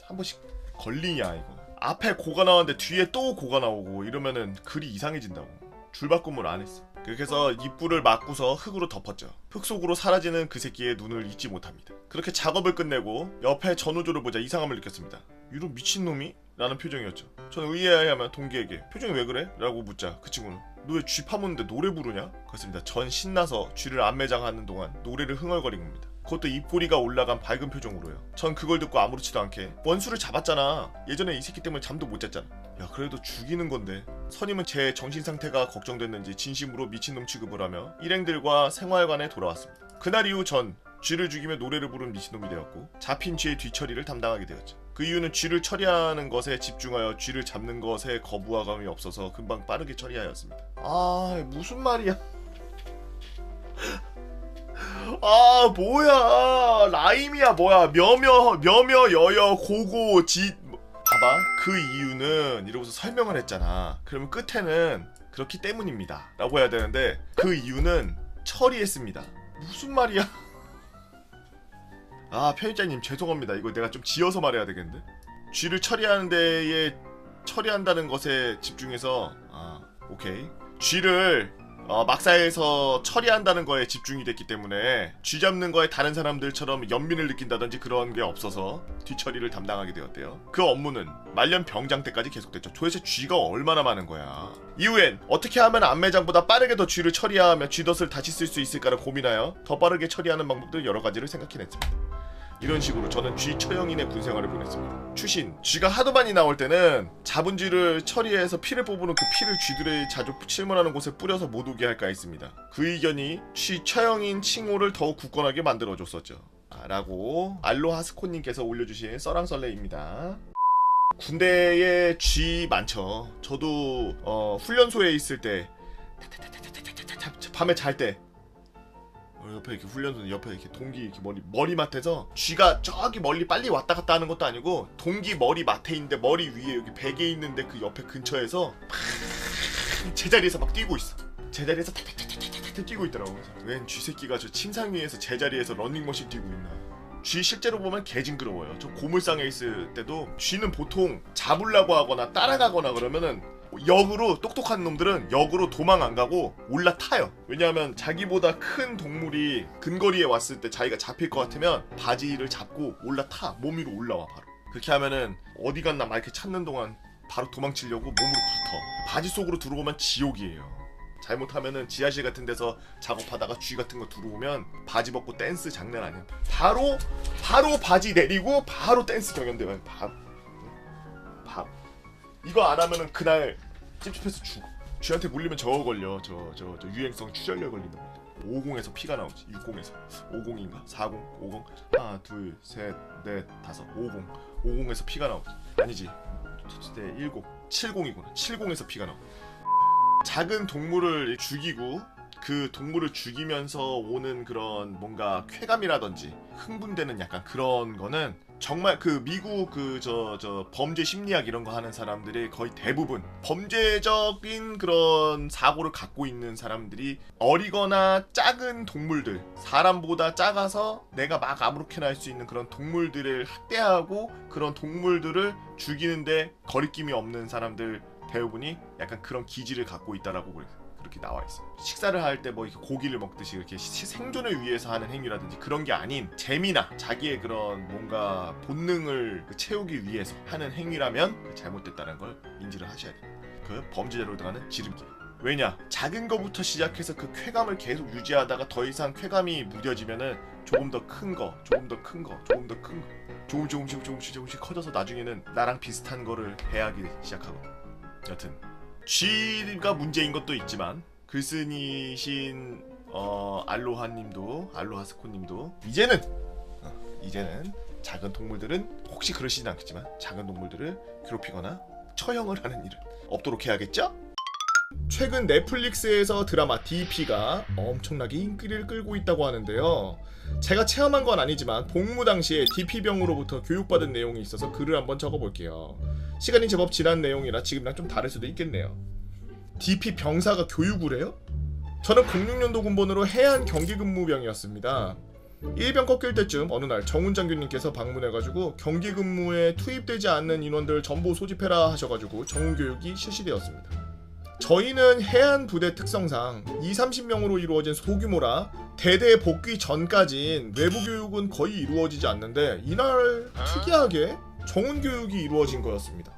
한 번씩 걸리냐 이거. 앞에 고가 나왔는데 뒤에 또 고가 나오고 이러면은 글이 이상해진다고. 줄바꿈을 안 했어. 그렇게 해서 입구를 막고서 흙으로 덮었죠. 흙 속으로 사라지는 그 새끼의 눈을 잊지 못합니다. 그렇게 작업을 끝내고 옆에 전우조를 보자 이상함을 느꼈습니다. 이런 미친놈이? 라는 표정이었죠. 저는 의아해하면 동기에게 표정이 왜 그래? 라고 묻자 그 친구는 너 왜 쥐 파묻는데 노래 부르냐? 그렇습니다. 전 신나서 쥐를 안매장하는 동안 노래를 흥얼거린 겁니다. 그것도 입꼬리가 올라간 밝은 표정으로요. 전 그걸 듣고 아무렇지도 않게 원수를 잡았잖아. 예전에 이 새끼 때문에 잠도 못 잤잖아. 야 그래도 죽이는 건데. 선임은 제 정신 상태가 걱정됐는지 진심으로 미친놈 취급을 하며 일행들과 생활관에 돌아왔습니다. 그날 이후 전 쥐를 죽이며 노래를 부른 미친놈이 되었고 잡힌 쥐의 뒤처리를 담당하게 되었죠. 그 이유는 쥐를 처리하는 것에 집중하여 쥐를 잡는 것에 거부감이 없어서 금방 빠르게 처리하였습니다. 아 무슨 말이야. 아 뭐야 라임이야 뭐야 며며 여여 고고 지 봐봐 그 이유는 이러고서 설명을 했잖아. 그러면 끝에는 그렇기 때문입니다 라고 해야 되는데 그 이유는 처리했습니다. 무슨 말이야. 아 편집자님 죄송합니다. 이거 내가 좀 지어서 말해야 되겠는데. 쥐를 처리하는 데에 처리한다는 것에 집중해서 오케이 쥐를 막사에서 처리한다는 거에 집중이 됐기 때문에 쥐 잡는 거에 다른 사람들처럼 연민을 느낀다든지 그런 게 없어서 뒤처리를 담당하게 되었대요. 그 업무는 말년 병장 때까지 계속됐죠. 도대체 쥐가 얼마나 많은 거야. 이후엔 어떻게 하면 안매장보다 빠르게 더 쥐를 처리하며 쥐덫을 다시 쓸 수 있을까를 고민하여 더 빠르게 처리하는 방법들 여러 가지를 생각해냈습니다. 이런 식으로 저는 쥐 처형인의 군생활을 보냈습니다. 추신, 쥐가 하도 많이 나올 때는 잡은 쥐를 처리해서 피를 뽑으면 그 피를 쥐들의 자주 침몰하는 곳에 뿌려서 못 오게 할까 했습니다. 그 의견이 쥐 처형인 칭호를 더욱 굳건하게 만들어줬었죠. 라고 알로하스코님께서 올려주신 썰랑썰레입니다. 군대에 쥐 많죠. 저도 훈련소에 있을 때 밤에 잘 때 옆에 이렇게 훈련소 옆에 이렇게 동기 이렇게 머리맡에서 쥐가 저기 멀리 빨리 왔다 갔다 하는 것도 아니고 동기 머리맡에 있는데 머리 위에 여기 베개 있는데 그 옆에 근처에서 제자리에서 막 뛰고 있어. 제자리에서 타타타타타타 뛰고 있더라고. 웬 쥐새끼가 저 침상 위에서 제자리에서 런닝머신 뛰고 있나. 쥐 실제로 보면 개 징그러워요. 저 고물상에 있을 때도 쥐는 보통 잡으려고 하거나 따라가거나 그러면은 역으로 똑똑한 놈들은 역으로 도망 안 가고 올라타요. 왜냐하면 자기보다 큰 동물이 근거리에 왔을 때 자기가 잡힐 것 같으면 바지를 잡고 올라타. 몸 위로 올라와 바로. 그렇게 하면은 어디 갔나 막 이렇게 찾는 동안 바로 도망치려고 몸으로 붙어. 바지 속으로 들어오면 지옥이에요. 잘못하면은 지하실 같은 데서 작업하다가 쥐 같은 거 들어오면 바지 벗고 댄스 장난 아니야. 바로 바지 내리고 바로 댄스 경연대회. 이거 안 하면은 그날 찝찝해서 죽어. 쥐한테 물리면 저거 걸려. 저 유행성 출혈열 걸린다. 50에서 피가 나오지. 60에서 50인가? 40? 50? 하나 둘 셋 넷 다섯 50에서 피가 나오지. 아니지 7 70이구나. 70에서 피가 나오. 작은 동물을 죽이고 그 동물을 죽이면서 오는 그런 뭔가 쾌감이라든지 흥분되는 약간 그런 거는 정말 그 미국 저 범죄 심리학 이런 거 하는 사람들이 거의 대부분 범죄적인 그런 사고를 갖고 있는 사람들이 어리거나 작은 동물들, 사람보다 작아서 내가 막 아무렇게나 할 수 있는 그런 동물들을 학대하고 그런 동물들을 죽이는데 거리낌이 없는 사람들 대부분이 약간 그런 기질을 갖고 있다라고 그렇게 나와 있어요. 식사를 할 때 뭐 이렇게 고기를 먹듯이 이렇게 생존을 위해서 하는 행위라든지 그런 게 아닌 재미나 자기의 그런 뭔가 본능을 채우기 위해서 하는 행위라면 잘못됐다는 걸 인지를 하셔야 돼요. 그 범죄자로 들어가는 지름길. 왜냐? 작은 거부터 시작해서 그 쾌감을 계속 유지하다가 더 이상 쾌감이 무뎌지면은 조금 더 큰 거, 조금 더 큰 거, 조금 더 큰 거, 조금씩 커져서 나중에는 나랑 비슷한 거를 해하기 시작하고. 여튼 쥐가 문제인 것도 있지만 글쓴이신 알로하스코님도 이제는 작은 동물들은 혹시 그러시진 않겠지만 작은 동물들을 괴롭히거나 처형을 하는 일은 없도록 해야겠죠? 최근 넷플릭스에서 드라마 DP가 엄청나게 인기를 끌고 있다고 하는데요. 제가 체험한 건 아니지만 복무 당시에 DP병으로부터 교육받은 내용이 있어서 글을 한번 적어볼게요. 시간이 제법 지난 내용이라 지금이랑 좀 다를 수도 있겠네요. DP 병사가 교육을 해요? 저는 06년도 군번으로 해안 경기근무병이었습니다. 일병 꺾일 때쯤 어느 날 정훈 장교님께서 방문해가지고 경기근무에 투입되지 않는 인원들 전부 소집해라 하셔가지고 정훈교육이 실시되었습니다. 저희는 해안 부대 특성상 20-30명으로 이루어진 소규모라 대대 복귀 전까진 외부 교육은 거의 이루어지지 않는데 이날 특이하게 정훈 교육이 이루어진 거였습니다.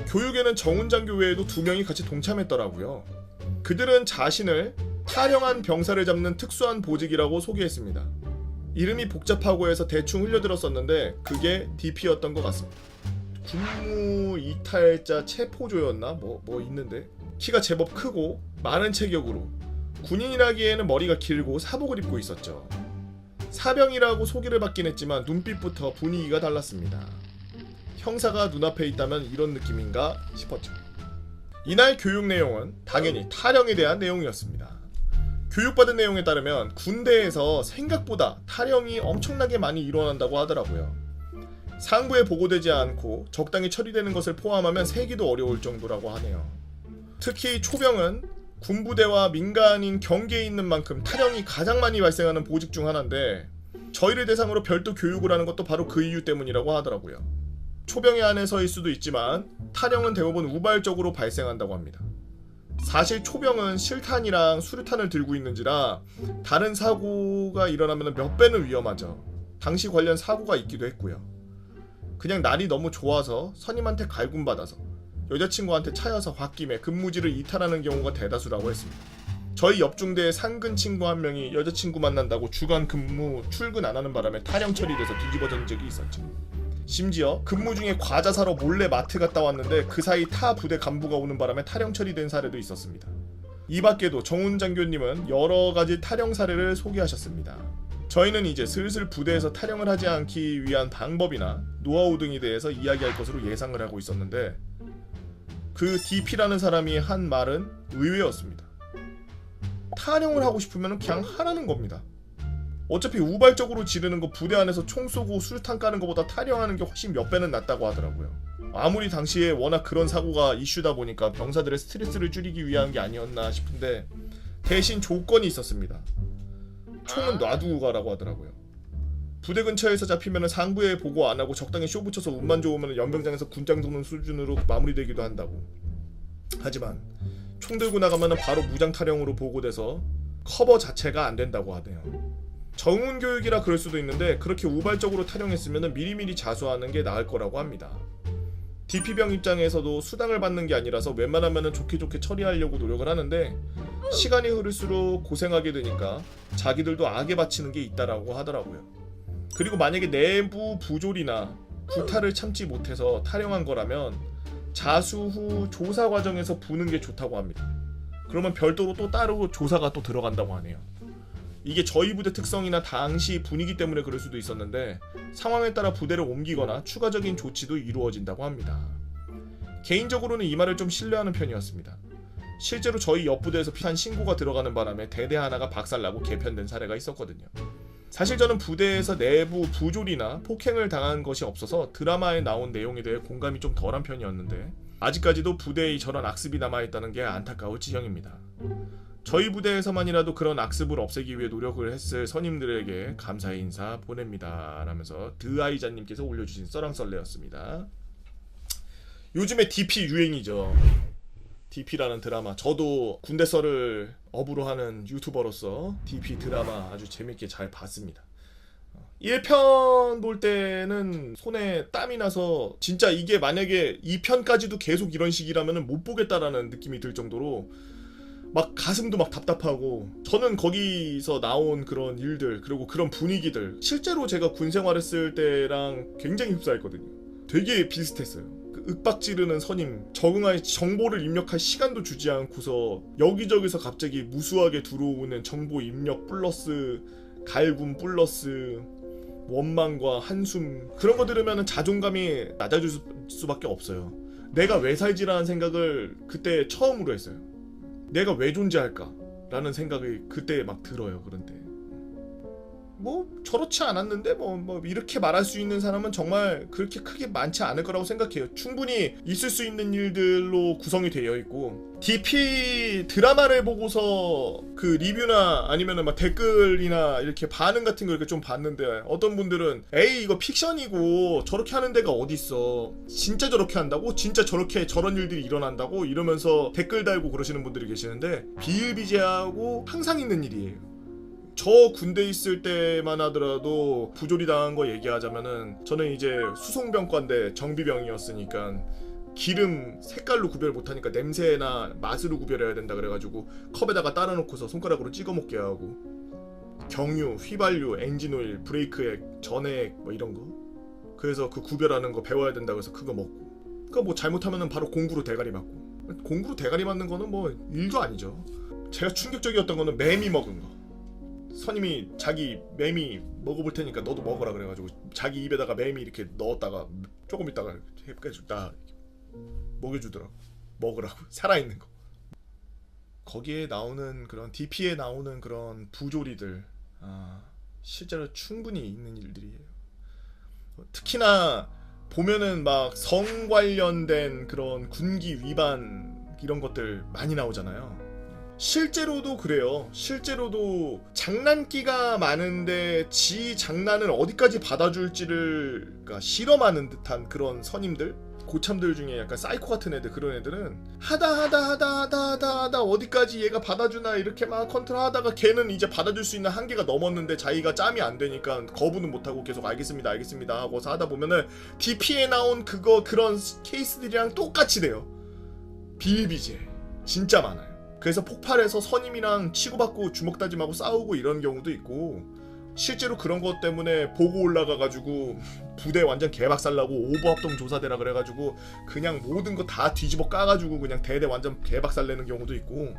교육에는 정훈 장교 외에도 2명이 같이 동참했더라고요. 그들은 자신을 탈영한 병사를 잡는 특수한 보직이라고 소개했습니다. 이름이 복잡하고 해서 대충 흘려들었었는데 그게 DP였던 것 같습니다. 군무 이탈자 체포조였나? 뭐 있는데 키가 제법 크고 많은 체격으로 군인이라기에는 머리가 길고 사복을 입고 있었죠. 사병이라고 소개를 받긴 했지만 눈빛부터 분위기가 달랐습니다. 형사가 눈앞에 있다면 이런 느낌인가 싶었죠. 이날 교육 내용은 당연히 탈영에 대한 내용이었습니다. 교육받은 내용에 따르면 군대에서 생각보다 탈영이 엄청나게 많이 일어난다고 하더라고요. 상부에 보고되지 않고 적당히 처리되는 것을 포함하면 세기도 어려울 정도라고 하네요. 특히 초병은 군부대와 민간인 경계에 있는 만큼 탈영이 가장 많이 발생하는 보직 중 하나인데 저희를 대상으로 별도 교육을 하는 것도 바로 그 이유 때문이라고 하더라고요. 초병에 한해서일 수도 있지만 탈영은 대부분 우발적으로 발생한다고 합니다. 사실 초병은 실탄이랑 수류탄을 들고 있는지라 다른 사고가 일어나면 몇 배는 위험하죠. 당시 관련 사고가 있기도 했고요. 그냥 날이 너무 좋아서 선임한테 갈굼받아서 여자친구한테 차여서 홧김에 근무지를 이탈하는 경우가 대다수라고 했습니다. 저희 옆중대에 상근 친구 한 명이 여자친구 만난다고 주간 근무 출근 안 하는 바람에 탈영 처리돼서 뒤집어진 적이 있었죠. 심지어 근무 중에 과자 사러 몰래 마트 갔다 왔는데 그 사이 타 부대 간부가 오는 바람에 탈영 처리된 사례도 있었습니다. 이 밖에도 정훈 장교님은 여러 가지 탈영 사례를 소개하셨습니다. 저희는 이제 슬슬 부대에서 탈영을 하지 않기 위한 방법이나 노하우 등에 대해서 이야기할 것으로 예상을 하고 있었는데 그 DP라는 사람이 한 말은 의외였습니다. 탈영을 하고 싶으면 그냥 하라는 겁니다. 어차피 우발적으로 지르는 거 부대 안에서 총 쏘고 수류탄 까는 것보다 탈영하는 게 훨씬 몇 배는 낫다고 하더라고요. 아무리 당시에 워낙 그런 사고가 이슈다 보니까 병사들의 스트레스를 줄이기 위한 게 아니었나 싶은데 대신 조건이 있었습니다. 총은 놔두고 가라고 하더라고요. 부대 근처에서 잡히면 상부에 보고 안 하고 적당히 쇼 붙여서 운만 좋으면 연병장에서 군장 도는 수준으로 마무리되기도 한다고. 하지만 총 들고 나가면 바로 무장 탈영으로 보고돼서 커버 자체가 안 된다고 하네요. 정훈 교육이라 그럴 수도 있는데 그렇게 우발적으로 탈영했으면 미리미리 자수하는 게 나을 거라고 합니다. DP병 입장에서도 수당을 받는 게 아니라서 웬만하면 좋게 처리하려고 노력을 하는데 시간이 흐를수록 고생하게 되니까 자기들도 악에 바치는 게 있다라고 하더라고요. 그리고 만약에 내부 부조리나 구타를 참지 못해서 탈영한 거라면 자수 후 조사 과정에서 부는 게 좋다고 합니다. 그러면 별도로 또 따로 조사가 또 들어간다고 하네요. 이게 저희 부대 특성이나 당시 분위기 때문에 그럴 수도 있었는데 상황에 따라 부대를 옮기거나 추가적인 조치도 이루어진다고 합니다. 개인적으로는 이 말을 좀 신뢰하는 편이었습니다. 실제로 저희 옆 부대에서 피한 신고가 들어가는 바람에 대대 하나가 박살나고 개편된 사례가 있었거든요. 사실 저는 부대에서 내부 부조리나 폭행을 당한 것이 없어서 드라마에 나온 내용에 대해 공감이 좀 덜한 편이었는데 아직까지도 부대에 저런 악습이 남아있다는 게 안타까울 지경입니다. 저희 부대에서만이라도 그런 악습을 없애기 위해 노력을 했을 선임들에게 감사의 인사 보냅니다 라면서 드아이자님께서 올려주신 썰랑썰레였습니다. 요즘에 DP 유행이죠. DP라는 드라마, 저도 군대 썰을 업으로 하는 유튜버로서 DP 드라마 아주 재밌게 잘 봤습니다. 1편 볼 때는 손에 땀이 나서 진짜 이게 만약에 2편까지도 계속 이런 식이라면 못 보겠다라는 느낌이 들 정도로 막 가슴도 막 답답하고, 저는 거기서 나온 그런 일들 그리고 그런 분위기들 실제로 제가 군 생활했을 때랑 굉장히 흡사했거든요. 되게 비슷했어요. 그 윽박 지르는 선임, 적응할 정보를 입력할 시간도 주지 않고서 여기저기서 갑자기 무수하게 들어오는 정보 입력 플러스 갈굼 플러스 원망과 한숨, 그런 거 들으면 자존감이 낮아질 수밖에 없어요. 내가 왜 살지라는 생각을 그때 처음으로 했어요. 내가 왜 존재할까? 라는 생각이 그때 막 들어요. 그런데 뭐 저렇지 않았는데 뭐 이렇게 말할 수 있는 사람은 정말 그렇게 크게 많지 않을 거라고 생각해요. 충분히 있을 수 있는 일들로 구성이 되어 있고, DP 드라마를 보고서 그 리뷰나 아니면은 막 댓글이나 이렇게 반응 같은 거 이렇게 좀 봤는데 어떤 분들은 에이 이거 픽션이고 저렇게 하는 데가 어딨어, 진짜 저렇게 한다고? 진짜 저렇게 저런 일들이 일어난다고? 이러면서 댓글 달고 그러시는 분들이 계시는데 비일비재하고 항상 있는 일이에요. 저 군대 있을 때만 하더라도 부조리 당한 거 얘기하자면은 저는 이제 수송병과인데 정비병이었으니까 기름 색깔로 구별 못하니까 냄새나 맛으로 구별해야 된다 그래가지고 컵에다가 따라 놓고서 손가락으로 찍어 먹게 하고, 경유, 휘발유, 엔진오일, 브레이크액, 전해액 뭐 이런 거. 그래서 그 구별하는 거 배워야 된다고 해서 그거 먹고. 그러니까 뭐 잘못하면은 바로 공구로 대가리 맞고. 공구로 대가리 맞는 거는 뭐 일도 아니죠. 제가 충격적이었던 거는 매미 먹은 거. 선임이 자기 매미 먹어볼 테니까 너도 먹어라 그래가지고 자기 입에다가 매미 이렇게 넣었다가 조금 있다가 해가지고 먹여주더라고. 먹으라고. 살아있는 거. 거기에 나오는 그런 DP에 나오는 그런 부조리들 실제로 충분히 있는 일들이에요. 특히나 보면은 막 성 관련된 그런 군기 위반 이런 것들 많이 나오잖아요. 실제로도 그래요. 실제로도 장난기가 많은데 지 장난을 어디까지 받아줄지를 그러니까 실험하는 듯한 그런 선임들, 고참들 중에 약간 사이코 같은 애들, 그런 애들은 하다 어디까지 얘가 받아주나 이렇게 막 컨트롤하다가 걔는 이제 받아줄 수 있는 한계가 넘었는데 자기가 짬이 안 되니까 거부는 못하고 계속 알겠습니다 하고 하다 보면은 DP에 나온 그런 케이스들이랑 똑같이 돼요. 비일비재 진짜 많아요. 그래서 폭발해서 선임이랑 치고받고 주먹다짐하고 싸우고 이런 경우도 있고, 실제로 그런 것 때문에 보고 올라가가지고 부대 완전 개박살나고 오버합동 조사대라 그래가지고 그냥 모든 거 다 뒤집어 까가지고 그냥 대대 완전 개박살내는 경우도 있고.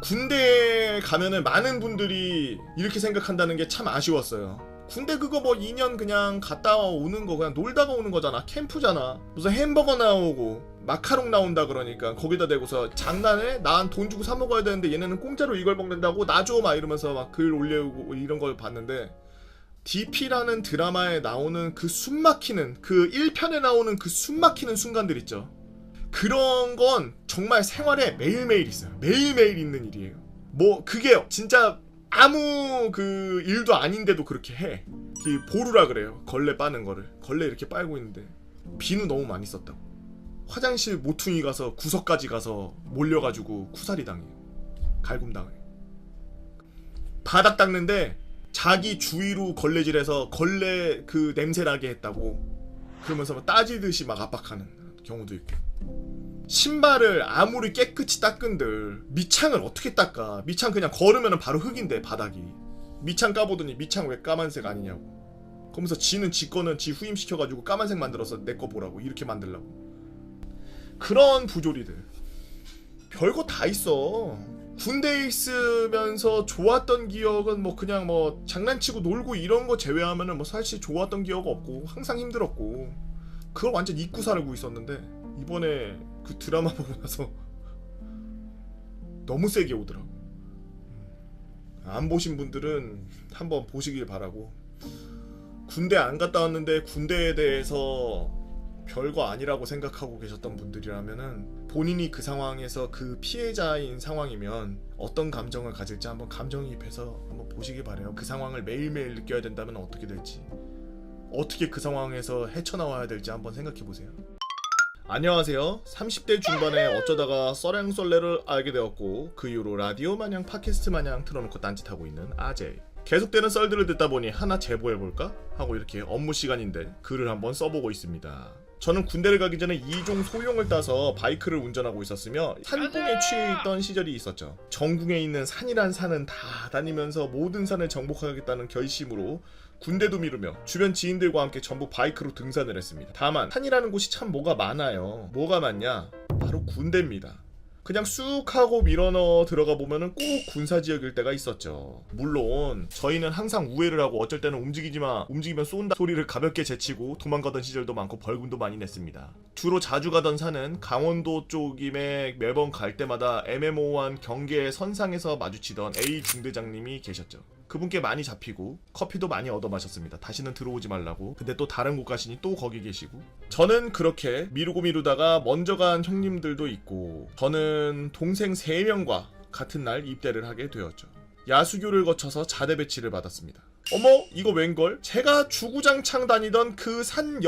군대에 가면은 많은 분들이 이렇게 생각한다는 게 참 아쉬웠어요. 군대 그거 뭐 2년 그냥 갔다 오는 거, 그냥 놀다가 오는 거잖아. 캠프잖아. 무슨 햄버거 나오고 마카롱 나온다 그러니까 거기다 대고서 장난해? 난 돈 주고 사 먹어야 되는데 얘네는 공짜로 이걸 먹는다고? 나 줘! 막 이러면서 막 글 올리고 이런 걸 봤는데, DP라는 드라마에 나오는 그 숨막히는, 그 1편에 나오는 그 숨막히는 순간들 있죠. 그런 건 정말 생활에 매일매일 있어요. 매일매일 있는 일이에요. 뭐 그게 진짜 아무 그 일도 아닌데도 그렇게 해. 보루라 그래요. 걸레 빠는 거를. 걸레 이렇게 빨고 있는데 비누 너무 많이 썼다고. 화장실 모퉁이 가서 구석까지 가서 몰려가지고 쿠사리 당해요. 갈굼 당해요. 바닥 닦는데 자기 주위로 걸레질해서 걸레 그 냄새 나게 했다고 그러면서 막 따지듯이 막 압박하는 경우도 있고. 신발을 아무리 깨끗이 닦은들 밑창을 어떻게 닦아? 밑창 그냥 걸으면 바로 흙인데 바닥이. 밑창 까보더니 밑창 왜 까만색 아니냐고. 그러면서 지는 지 거는 지 후임시켜가지고 까만색 만들어서 내 거 보라고 이렇게 만들라고. 그런 부조리들 별거 다 있어. 군대에 있으면서 좋았던 기억은 뭐 그냥 뭐 장난치고 놀고 이런 거 제외하면은 뭐 사실 좋았던 기억 없고 항상 힘들었고 그걸 완전 잊고 살고 있었는데 이번에 그 드라마 보고 나서 너무 세게 오더라고. 안 보신 분들은 한번 보시길 바라고. 군대 안 갔다 왔는데 군대에 대해서 별거 아니라고 생각하고 계셨던 분들이라면은 본인이 그 상황에서 그 피해자인 상황이면 어떤 감정을 가질지 한번 감정이입해서 한번 보시기 바래요. 그 상황을 매일매일 느껴야 된다면 어떻게 될지, 어떻게 그 상황에서 헤쳐나와야 될지 한번 생각해보세요. 안녕하세요. 30대 중반에 어쩌다가 썰랭썰레를 알게 되었고 그 이후로 라디오 마냥 팟캐스트 마냥 틀어놓고 딴짓하고 있는 아제이. 계속되는 썰들을 듣다 보니 하나 제보해볼까? 하고 이렇게 업무 시간인데 글을 한번 써보고 있습니다. 저는 군대를 가기 전에 2종 소형을 따서 바이크를 운전하고 있었으며 산봉에 취해 있던 시절이 있었죠. 전국에 있는 산이란 산은 다 다니면서 모든 산을 정복하겠다는 결심으로 군대도 미루며 주변 지인들과 함께 전부 바이크로 등산을 했습니다. 다만 산이라는 곳이 참 뭐가 많아요. 뭐가 많냐? 바로 군대입니다. 그냥 쑥 하고 밀어넣어 들어가 보면은 꼭 군사지역일 때가 있었죠. 물론 저희는 항상 우회를 하고 어쩔 때는 움직이지마, 움직이면 쏜다 소리를 가볍게 제치고 도망가던 시절도 많고 벌금도 많이 냈습니다. 주로 자주 가던 산은 강원도 쪽임에 매번 갈 때마다 애매모호한 경계의 선상에서 마주치던 A 중대장님이 계셨죠. 그분께 많이 잡히고 커피도 많이 얻어 마셨습니다. 다시는 들어오지 말라고. 근데 또 다른 곳 가시니 또 거기 계시고. 저는 그렇게 미루다가 먼저 간 형님들도 있고, 저는 동생 3명과 같은 날 입대를 하게 되었죠. 야수교를 거쳐서 자대 배치를 받았습니다. 어머, 이거 웬걸? 제가 주구장창 다니던 그 산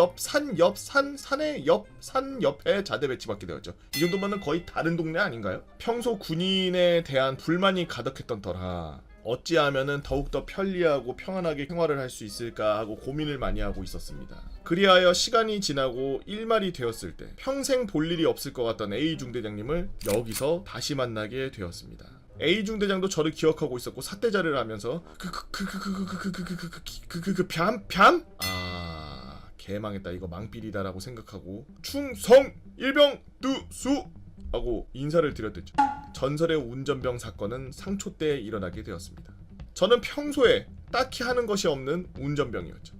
옆에 자대 배치받게 되었죠. 이 정도면은 거의 다른 동네 아닌가요? 평소 군인에 대한 불만이 가득했던 터라 어찌하면은 더욱더 편리하고 평안하게 생활을 할 수 있을까 하고 고민을 많이 하고 있었습니다. 그리하여 시간이 지나고 일말이 되었을 때 평생 볼 일이 없을 것 같던 A 중대장님을 여기서 다시 만나게 되었습니다. A중 대장도 저를 기억하고 있었고 삿대자리를 하면서 뺨? 아, 개망했다. 이거 망필이다라고 생각하고 충성 일병 뜨수 하고 인사를 드렸댔죠. 전설의 운전병 사건은 상초 때 일어나게 되었습니다. 저는 평소에 딱히 하는 것이 없는 운전병이었죠.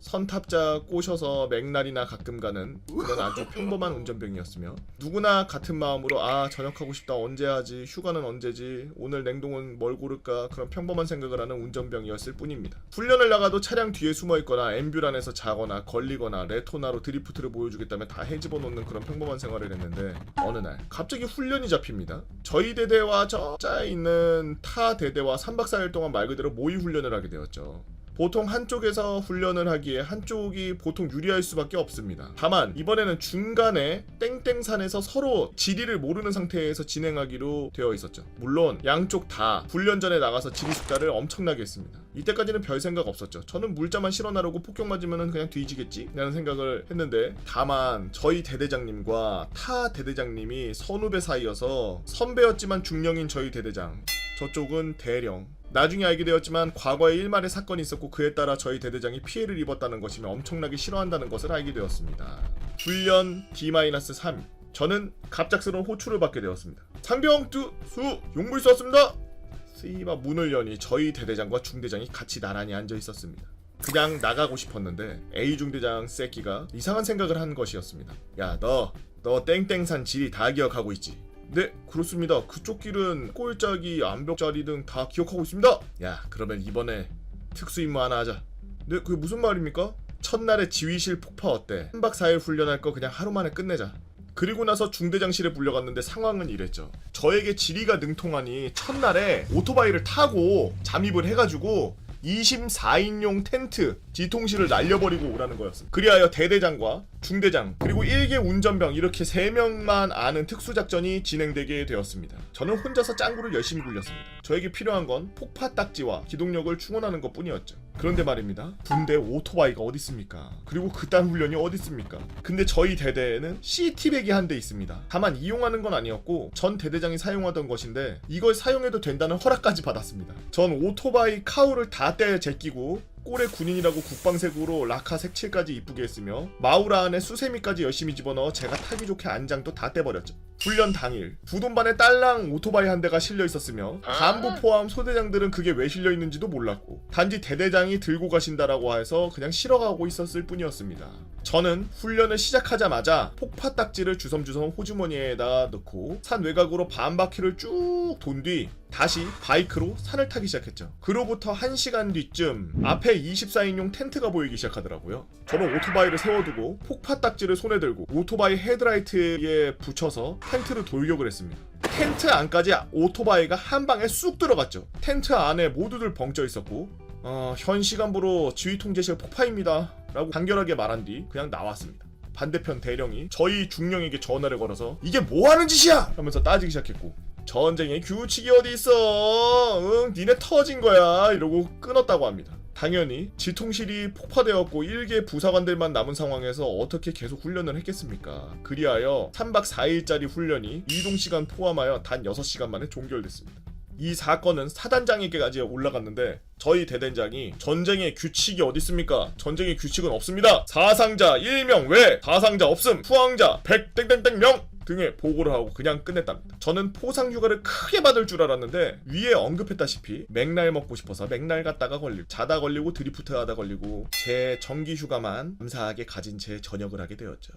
선탑자 꼬셔서 맥날이나 가끔 가는 그런 아주 평범한 운전병이었으며 누구나 같은 마음으로 아 전역하고 싶다 언제 하지 휴가는 언제지 오늘 냉동은 뭘 고를까 그런 평범한 생각을 하는 운전병이었을 뿐입니다. 훈련을 나가도 차량 뒤에 숨어있거나 앰뷸런에서 자거나 걸리거나 레토나로 드리프트를 보여주겠다며 다 헤집어놓는 그런 평범한 생활을 했는데 어느 날 갑자기 훈련이 잡힙니다. 저희 대대와 저자에 있는 타 대대와 3박 4일 동안 말 그대로 모의 훈련을 하게 되었죠. 보통 한쪽에서 훈련을 하기에 한쪽이 보통 유리할 수밖에 없습니다. 다만 이번에는 중간에 땡땡산에서 서로 지리를 모르는 상태에서 진행하기로 되어 있었죠. 물론 양쪽 다 훈련 전에 나가서 지리 숙달을 엄청나게 했습니다. 이때까지는 별 생각 없었죠. 저는 물자만 실어나르고 폭격 맞으면 그냥 뒤지겠지? 라는 생각을 했는데 다만 저희 대대장님과 타 대대장님이 선후배 사이여서 선배였지만 중령인 저희 대대장 저쪽은 대령 나중에 알게 되었지만 과거에 일말의 사건이 있었고 그에 따라 저희 대대장이 피해를 입었다는 것이며 엄청나게 싫어한다는 것을 알게 되었습니다. 훈련 D-3 저는 갑작스러운 호출을 받게 되었습니다. 상병 뜨수 용물 쏘았습니다. 쓰이바 문을 여니 저희 대대장과 중대장이 같이 나란히 앉아 있었습니다. 그냥 나가고 싶었는데 A중대장 새끼가 이상한 생각을 한 것이었습니다. 야 너 땡땡산 지리 다 기억하고 있지? 네 그렇습니다. 그쪽 길은 꼴짜기 암벽자리 등 다 기억하고 있습니다. 야 그러면 이번에 특수임무 하나 하자. 네 그게 무슨 말입니까? 첫날에 지휘실 폭파 어때? 3박 4일 훈련할 거 그냥 하루 만에 끝내자. 그리고 나서 중대장실에 불려갔는데 상황은 이랬죠. 저에게 지리가 능통하니 첫날에 오토바이를 타고 잠입을 해가지고 24인용 텐트 뒤통수를 날려버리고 오라는 거였습니다. 그리하여 대대장과 중대장 그리고 1개 운전병 이렇게 3명만 아는 특수작전이 진행되게 되었습니다. 저는 혼자서 짱구를 열심히 굴렸습니다. 저에게 필요한 건 폭파 딱지와 기동력을 충원하는 것 뿐이었죠. 그런데 말입니다. 군대에 오토바이가 어디 있습니까? 그리고 그딴 훈련이 어디 있습니까? 근데 저희 대대에는 CT백이 한 대 있습니다. 다만 이용하는 건 아니었고 전 대대장이 사용하던 것인데 이걸 사용해도 된다는 허락까지 받았습니다. 전 오토바이 카우를 다 떼 제끼고 꼴의 군인이라고 국방색으로 라카 색칠까지 이쁘게 했으며 마우라 안에 수세미까지 열심히 집어넣어 제가 타기 좋게 안장도 다 떼버렸죠. 훈련 당일 두돈반에 딸랑 오토바이 한 대가 실려 있었으며 간부 포함 소대장들은 그게 왜 실려 있는지도 몰랐고 단지 대대장이 들고 가신다라고 해서 그냥 실어가고 있었을 뿐이었습니다. 저는 훈련을 시작하자마자 폭파 딱지를 주섬주섬 호주머니에다 넣고 산 외곽으로 반바퀴를 쭉 돈 뒤 다시 바이크로 산을 타기 시작했죠. 그로부터 1시간 뒤쯤 앞에 24인용 텐트가 보이기 시작하더라고요. 저는 오토바이를 세워두고 폭파 딱지를 손에 들고 오토바이 헤드라이트에 붙여서 텐트를 돌격을 했습니다. 텐트 안까지 오토바이가 한 방에 쑥 들어갔죠. 텐트 안에 모두들 벙쪄 있었고 현 시간부로 지휘 통제실 폭파입니다 라고 간결하게 말한 뒤 그냥 나왔습니다. 반대편 대령이 저희 중령에게 전화를 걸어서 이게 뭐하는 짓이야! 하면서 따지기 시작했고 전쟁의 규칙이 어디 있어? 응, 니네 터진 거야 이러고 끊었다고 합니다. 당연히 지통실이 폭파되었고 1개 부사관들만 남은 상황에서 어떻게 계속 훈련을 했겠습니까? 그리하여 3박 4일짜리 훈련이 이동시간 포함하여 단 6시간 만에 종결됐습니다. 이 사건은 사단장에게까지 올라갔는데 저희 대대장이 전쟁의 규칙이 어디 있습니까? 전쟁의 규칙은 없습니다. 사상자 1명 외 사상자 없음 후황자 100땡땡땡명 등의 보고를 하고 그냥 끝냈답니다. 저는 포상휴가를 크게 받을 줄 알았는데 위에 언급했다시피 맥날 먹고 싶어서 맥날 갔다가 걸리고 자다 걸리고 드리프트 하다 걸리고 제 정기휴가만 감사하게 가진 채 전역을 하게 되었죠.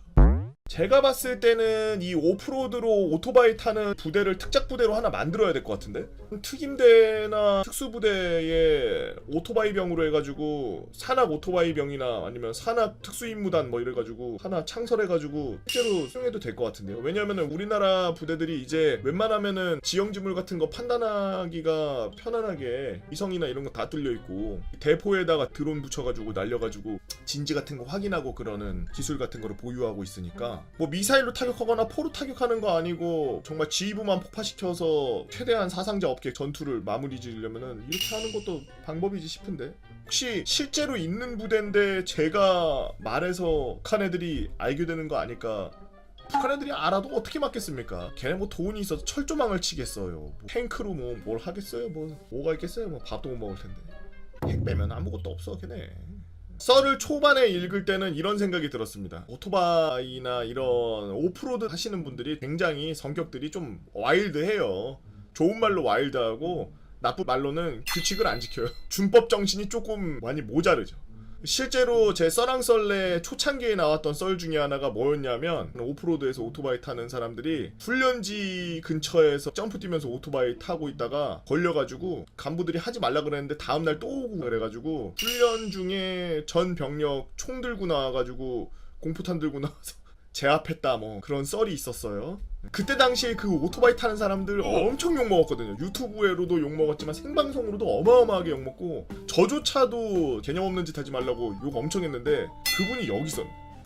제가 봤을 때는 이 오프로드로 오토바이 타는 부대를 특작부대로 하나 만들어야 될 것 같은데? 특임대나 특수부대에 오토바이 병으로 해가지고 산악 오토바이 병이나 아니면 산악 특수임무단 뭐 이래가지고 하나 창설해가지고 실제로 수용해도 될 것 같은데요. 왜냐면은 우리나라 부대들이 이제 웬만하면은 지형지물 같은 거 판단하기가 편안하게 위성이나 이런 거 다 뚫려있고 대포에다가 드론 붙여가지고 날려가지고 진지 같은 거 확인하고 그러는 기술 같은 거를 보유하고 있으니까 뭐 미사일로 타격하거나 포로 타격하는 거 아니고 정말 지휘부만 폭파시켜서 최대한 사상자 없게 전투를 마무리 지으려면은 이렇게 하는 것도 방법이지 싶은데 혹시 실제로 있는 부대인데 제가 말해서 북한 애들이 알게 되는 거 아닐까 북한 애들이 알아도 어떻게 맞겠습니까? 걔네 뭐 돈이 있어서 철조망을 치겠어요. 뭐 탱크로 뭐 뭘 하겠어요? 뭐가 있겠어요? 뭐 밥도 못 먹을 텐데. 핵 빼면 아무것도 없어 걔네. 썰을 초반에 읽을 때는 이런 생각이 들었습니다. 오토바이나 이런 오프로드 하시는 분들이 굉장히 성격들이 좀 와일드해요. 좋은 말로 와일드하고 나쁜 말로는 규칙을 안 지켜요. 준법 정신이 조금 많이 모자르죠. 실제로 제 썰랑썰레 초창기에 나왔던 썰 중에 하나가 뭐였냐면 오프로드에서 오토바이 타는 사람들이 훈련지 근처에서 점프 뛰면서 오토바이 타고 있다가 걸려가지고 간부들이 하지 말라 그랬는데 다음날 또 오고 그래가지고 훈련 중에 전 병력 총 들고 나와가지고 공포탄 들고 나와서 제압했다 뭐 그런 썰이 있었어요. 그때 당시에 그 오토바이 타는 사람들 엄청 욕먹었거든요. 유튜브에로도 욕먹었지만 생방송으로도 어마어마하게 욕먹고 저조차도 개념 없는 짓 하지 말라고 욕 엄청 했는데 그분이 여기서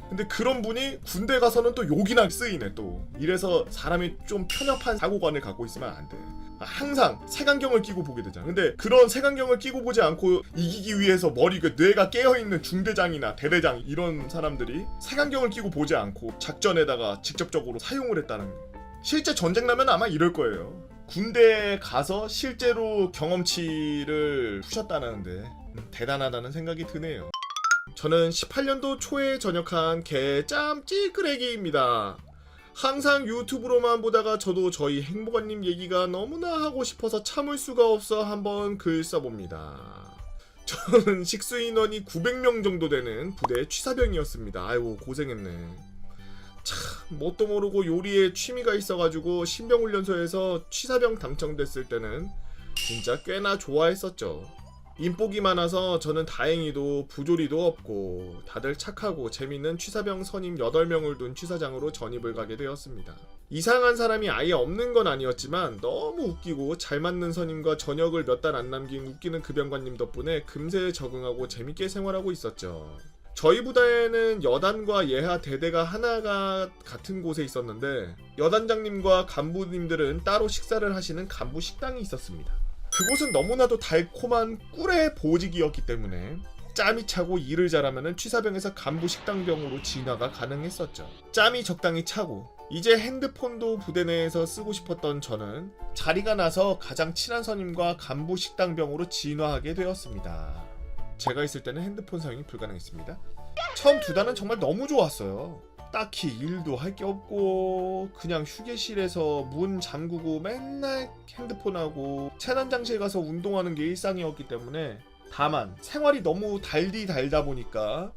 근데 그런 분이 군대 가서는 또 욕이나 쓰이네 또. 이래서 사람이 좀 편협한 사고관을 갖고 있으면 안 돼. 항상 색안경을 끼고 보게 되잖아. 근데 그런 색안경을 끼고 보지 않고 이기기 위해서 뇌가 깨어있는 중대장이나 대대장 이런 사람들이 색안경을 끼고 보지 않고 작전에다가 직접적으로 사용을 했다는 거. 실제 전쟁 나면 아마 이럴 거예요. 군대에 가서 실제로 경험치를 푸셨다는데 대단하다는 생각이 드네요. 저는 18년도 초에 전역한 개짬 찌끄레기입니다. 항상 유튜브로만 보다가 저도 저희 행복아님 얘기가 너무나 하고 싶어서 참을 수가 없어 한번 글 써봅니다. 저는 식수인원이 900명 정도 되는 부대 취사병이었습니다. 아이고 고생했네. 참 뭣도 모르고 요리에 취미가 있어가지고 신병훈련소에서 취사병 당첨됐을 때는 진짜 꽤나 좋아했었죠. 인복이 많아서 저는 다행히도 부조리도 없고 다들 착하고 재밌는 취사병 선임 8명을 둔 취사장으로 전입을 가게 되었습니다. 이상한 사람이 아예 없는 건 아니었지만 너무 웃기고 잘 맞는 선임과 전역을 몇 달 안 남긴 웃기는 급병관님 덕분에 금세 적응하고 재밌게 생활하고 있었죠. 저희 부대에는 여단과 예하 대대가 하나가 같은 곳에 있었는데 여단장님과 간부님들은 따로 식사를 하시는 간부 식당이 있었습니다. 그곳은 너무나도 달콤한 꿀의 보직이었기 때문에 짬이 차고 일을 잘하면 취사병에서 간부 식당병으로 진화가 가능했었죠. 짬이 적당히 차고 이제 핸드폰도 부대 내에서 쓰고 싶었던 저는 자리가 나서 가장 친한 선임과 간부 식당병으로 진화하게 되었습니다. 제가 있을 때는 핸드폰 사용이 불가능했습니다. 처음 2달은 정말 너무 좋았어요. 딱히 일도 할 게 없고 그냥 휴게실에서 문 잠그고 맨날 핸드폰하고 체난장실 가서 운동하는 게 일상이었기 때문에 다만 생활이 너무 달다 보니까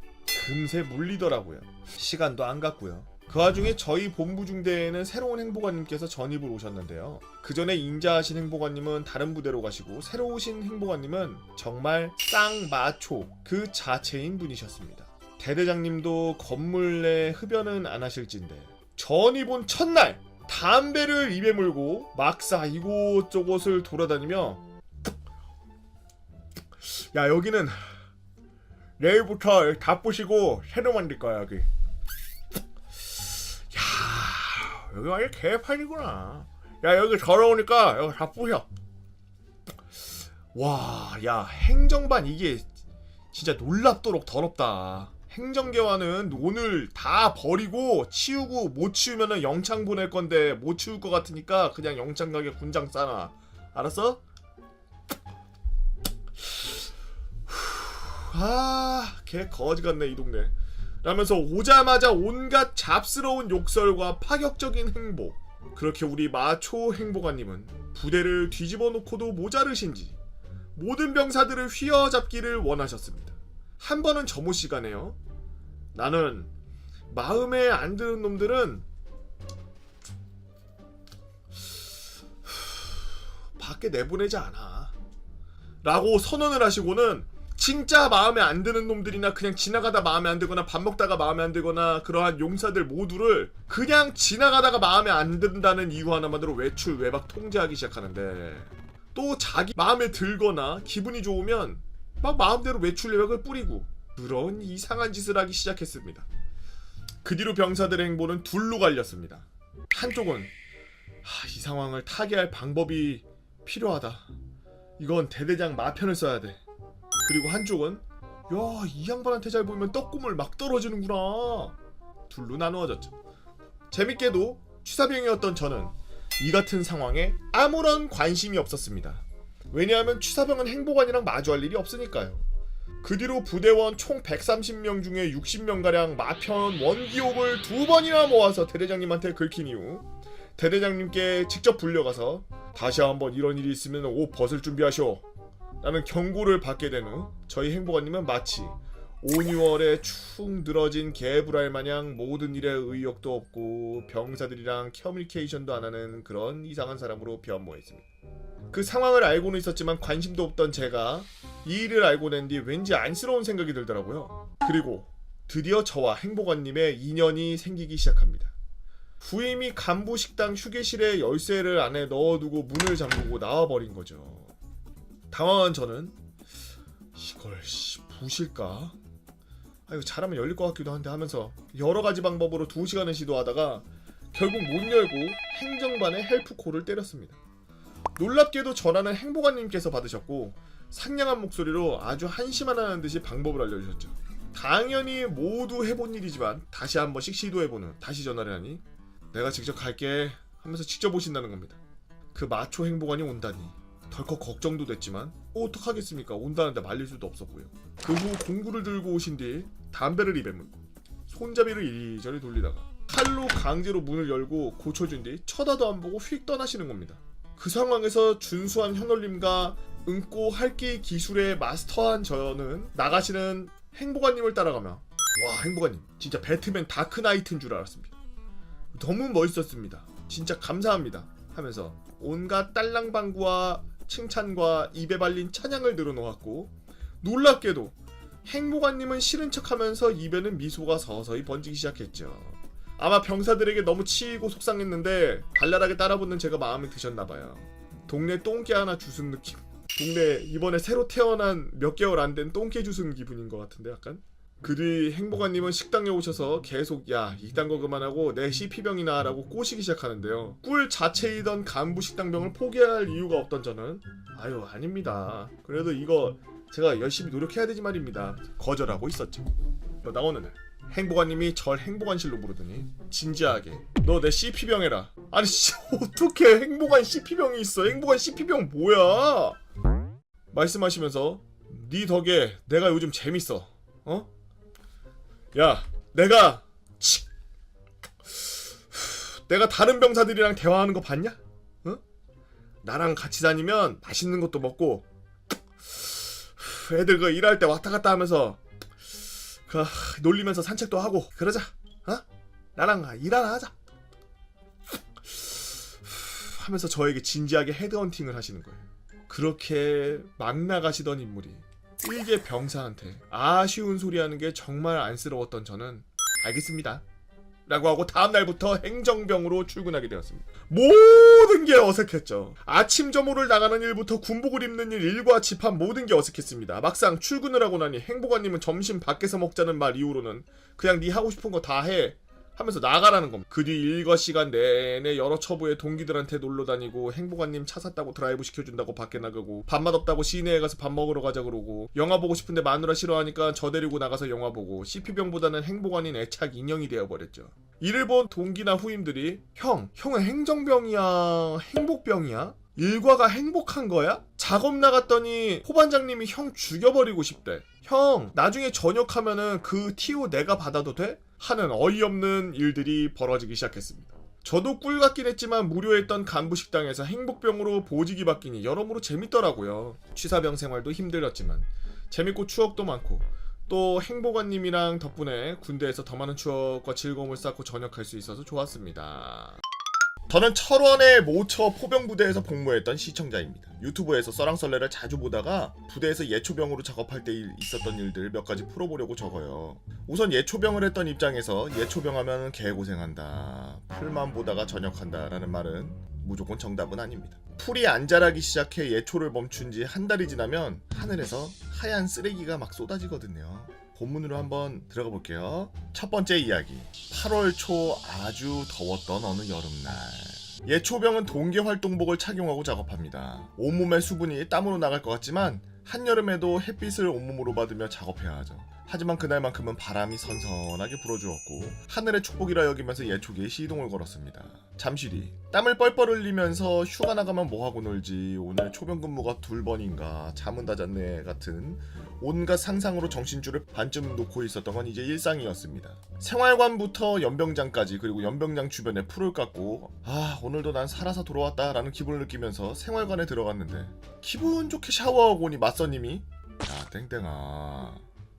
금세 물리더라고요. 시간도 안 갔고요. 그 와중에 저희 본부 중대에는 새로운 행보관님께서 전입을 오셨는데요. 그 전에 인자하신 행보관님은 다른 부대로 가시고 새로 오신 행보관님은 정말 쌍마초 그 자체인 분이셨습니다. 대대장님도 건물 내 흡연은 안 하실진데 전입 온 첫날 담배를 입에 물고 막사 이곳저곳을 돌아다니며 야 여기는 내일부터 다 부시고 새로 만들 거야 여기. 야 여기 완전 개판이구나. 야 여기 더러우니까 여기 다 부셔. 와 야 행정반 이게 진짜 놀랍도록 더럽다. 행정계와는 오늘 다 버리고 치우고 못 치우면은 영창 보낼 건데 못 치울 것 같으니까 그냥 영창 가게 군장 싸놔. 알았어? 아, 개 거지 같네 이 동네. 라면서 오자마자 온갖 잡스러운 욕설과 파격적인 행보. 그렇게 우리 마초 행보관님은 부대를 뒤집어 놓고도 모자르신지 모든 병사들을 휘어잡기를 원하셨습니다. 한 번은 점호 시간에요. 나는 마음에 안 드는 놈들은 밖에 내보내지 않아 라고 선언을 하시고는 진짜 마음에 안 드는 놈들이나 그냥 지나가다 마음에 안 들거나 밥 먹다가 마음에 안 들거나 그러한 용사들 모두를 그냥 지나가다가 마음에 안 든다는 이유 하나만으로 외출 외박 통제하기 시작하는데 또 자기 마음에 들거나 기분이 좋으면 막 마음대로 외출 외박을 뿌리고 그런 이상한 짓을 하기 시작했습니다. 그 뒤로 병사들의 행보는 둘로 갈렸습니다. 한쪽은 이 상황을 타개할 방법이 필요하다. 이건 대대장 마편을 써야 돼. 그리고 한쪽은 야, 이 양반한테 잘 보이면 떡고물 막 떨어지는구나. 둘로 나누어졌죠. 재밌게도 취사병이었던 저는 이 같은 상황에 아무런 관심이 없었습니다. 왜냐하면 취사병은 행보관이랑 마주할 일이 없으니까요. 그 뒤로 부대원 총 130명 중에 60명가량 마편 원기옥을 2번이나 모아서 대대장님한테 긁힌 이후 대대장님께 직접 불려가서 다시 한번 이런 일이 있으면 옷 벗을 준비하시오 라는 경고를 받게 된 후 저희 행보관님은 마치 5, 6월에 축 늘어진 개불알 마냥 모든 일에 의욕도 없고 병사들이랑 커뮤니케이션도 안 하는 그런 이상한 사람으로 변모했습니다. 그 상황을 알고는 있었지만 관심도 없던 제가 이 일을 알고 낸 뒤 왠지 안쓰러운 생각이 들더라고요. 그리고 드디어 저와 행보관님의 인연이 생기기 시작합니다. 후임이 간부식당 휴게실에 열쇠를 안에 넣어두고 문을 잠그고 나와버린 거죠. 당황한 저는 이걸 부실까? 이거 잘하면 열릴 것 같기도 한데 하면서 여러가지 방법으로 2시간을 시도하다가 결국 못 열고 행정반에 헬프콜을 때렸습니다. 놀랍게도 전화는 행보관님께서 받으셨고 상냥한 목소리로 아주 한심하다는 듯이 방법을 알려주셨죠. 당연히 모두 해본 일이지만 다시 한 번씩 시도해보는 다시 전화를 하니 내가 직접 갈게 하면서 직접 오신다는 겁니다. 그 마초 행보관이 온다니 덜컥 걱정도 됐지만 어떡하겠습니까? 온다는데 말릴 수도 없었고요. 그 후 공구를 들고 오신 뒤 담배를 입에 물고 손잡이를 이리저리 돌리다가 칼로 강제로 문을 열고 고쳐준 뒤 쳐다도 안 보고 휙 떠나시는 겁니다. 그 상황에서 준수한 현올림과 응꼬 할기 기술에 마스터한 저는 나가시는 행보관님을 따라가며 와 행보관님 진짜 배트맨 다크나이트인 줄 알았습니다. 너무 멋있었습니다. 진짜 감사합니다 하면서 온갖 딸랑방구와 칭찬과 입에 발린 찬양을 늘어놓았고 놀랍게도 행보관님은 싫은 척하면서 입에는 미소가 서서히 번지기 시작했죠. 아마 병사들에게 너무 치이고 속상했는데 발랄하게 따라붙는 제가 마음에 드셨나봐요. 동네 똥개 하나 주순 느낌. 동네 이번에 새로 태어난 몇 개월 안 된 똥개 주순 기분인 것 같은데 약간. 그 뒤 행보관님은 식당에 오셔서 계속 야 이딴 거 그만하고 내 CP병이나 라고 꼬시기 시작하는데요. 꿀 자체이던 간부 식당병을 포기할 이유가 없던 저는 아유 아닙니다. 그래도 이거 제가 열심히 노력해야 되지 말입니다. 거절하고 있었죠. 나오는 날 행보관님이 절 행보관실로 부르더니 진지하게 너 내 CP병 해라. 아니 어떻게 행보관 CP병이 있어. 행보관 CP병 뭐야 말씀하시면서 네 덕에 내가 요즘 재밌어. 어? 야 내가 다른 병사들이랑 대화하는 거 봤냐? 어? 나랑 같이 다니면 맛있는 것도 먹고 애들 그 일할 때 왔다 갔다 하면서 놀리면서 산책도 하고 그러자. 어? 나랑 일 하나 하자 하면서 저에게 진지하게 헤드헌팅을 하시는 거예요. 그렇게 막 나가시던 인물이 일개 병사한테 아쉬운 소리 하는 게 정말 안쓰러웠던 저는 알겠습니다 라고 하고 다음날부터 행정병으로 출근하게 되었습니다. 모든 게 어색했죠. 아침 점호를 나가는 일부터 군복을 입는 일, 일과 집합 모든 게 어색했습니다. 막상 출근을 하고 나니 행보관님은 점심 밖에서 먹자는 말 이후로는 그냥 네 하고 싶은 거 다 해 하면서 나가라는 겁니다. 그 뒤 일과 시간 내내 여러 처부의 동기들한테 놀러다니고 행보관님 차 샀다고 드라이브 시켜준다고 밖에 나가고 밥맛 없다고 시내에 가서 밥 먹으러 가자 그러고 영화 보고 싶은데 마누라 싫어하니까 저 데리고 나가서 영화 보고 CP병보다는 행보관인 애착 인형이 되어버렸죠. 이를 본 동기나 후임들이 형은 행정병이야 행복병이야? 일과가 행복한 거야? 작업 나갔더니 포반장님이 형 죽여버리고 싶대. 형 나중에 전역하면은 그 TO 내가 받아도 돼? 하는 어이없는 일들이 벌어지기 시작했습니다. 저도 꿀 같긴 했지만 무료했던 간부식당에서 행복병으로 보직이 바뀌니 여러모로 재밌더라고요. 취사병 생활도 힘들었지만 재밌고 추억도 많고 또 행보관님이랑 덕분에 군대에서 더 많은 추억과 즐거움을 쌓고 전역할 수 있어서 좋았습니다. 저는 철원의 모처 포병부대에서 복무했던 시청자입니다. 유튜브에서 썰랑썰레를 자주 보다가 부대에서 예초병으로 작업할 때 있었던 일들 몇 가지 풀어보려고 적어요. 우선 예초병을 했던 입장에서 예초병하면 개고생한다, 풀만 보다가 전역한다 라는 말은 무조건 정답은 아닙니다. 풀이 안 자라기 시작해 예초를 멈춘 지 한 달이 지나면 하늘에서 하얀 쓰레기가 막 쏟아지거든요. 본문으로 한번 들어가 볼게요. 첫 번째 이야기. 8월 초 아주 더웠던 어느 여름날. 예초병은 동계활동복을 착용하고 작업합니다. 온몸의 수분이 땀으로 나갈 것 같지만 한여름에도 햇빛을 온몸으로 받으며 작업해야 하죠. 하지만 그날만큼은 바람이 선선하게 불어주었고 하늘의 축복이라 여기면서 예초기에 시동을 걸었습니다. 잠시 뒤 땀을 뻘뻘 흘리면서 휴가 나가면 뭐하고 놀지, 오늘 초병근무가 2번인가, 잠은 다 잤네 같은 온갖 상상으로 정신줄을 반쯤 놓고 있었던 건 이제 일상이었습니다. 생활관부터 연병장까지, 그리고 연병장 주변에 풀을 깎고 오늘도 난 살아서 돌아왔다 라는 기분을 느끼면서 생활관에 들어갔는데 기분 좋게 샤워하고 오니 맞선님이 야 땡땡아,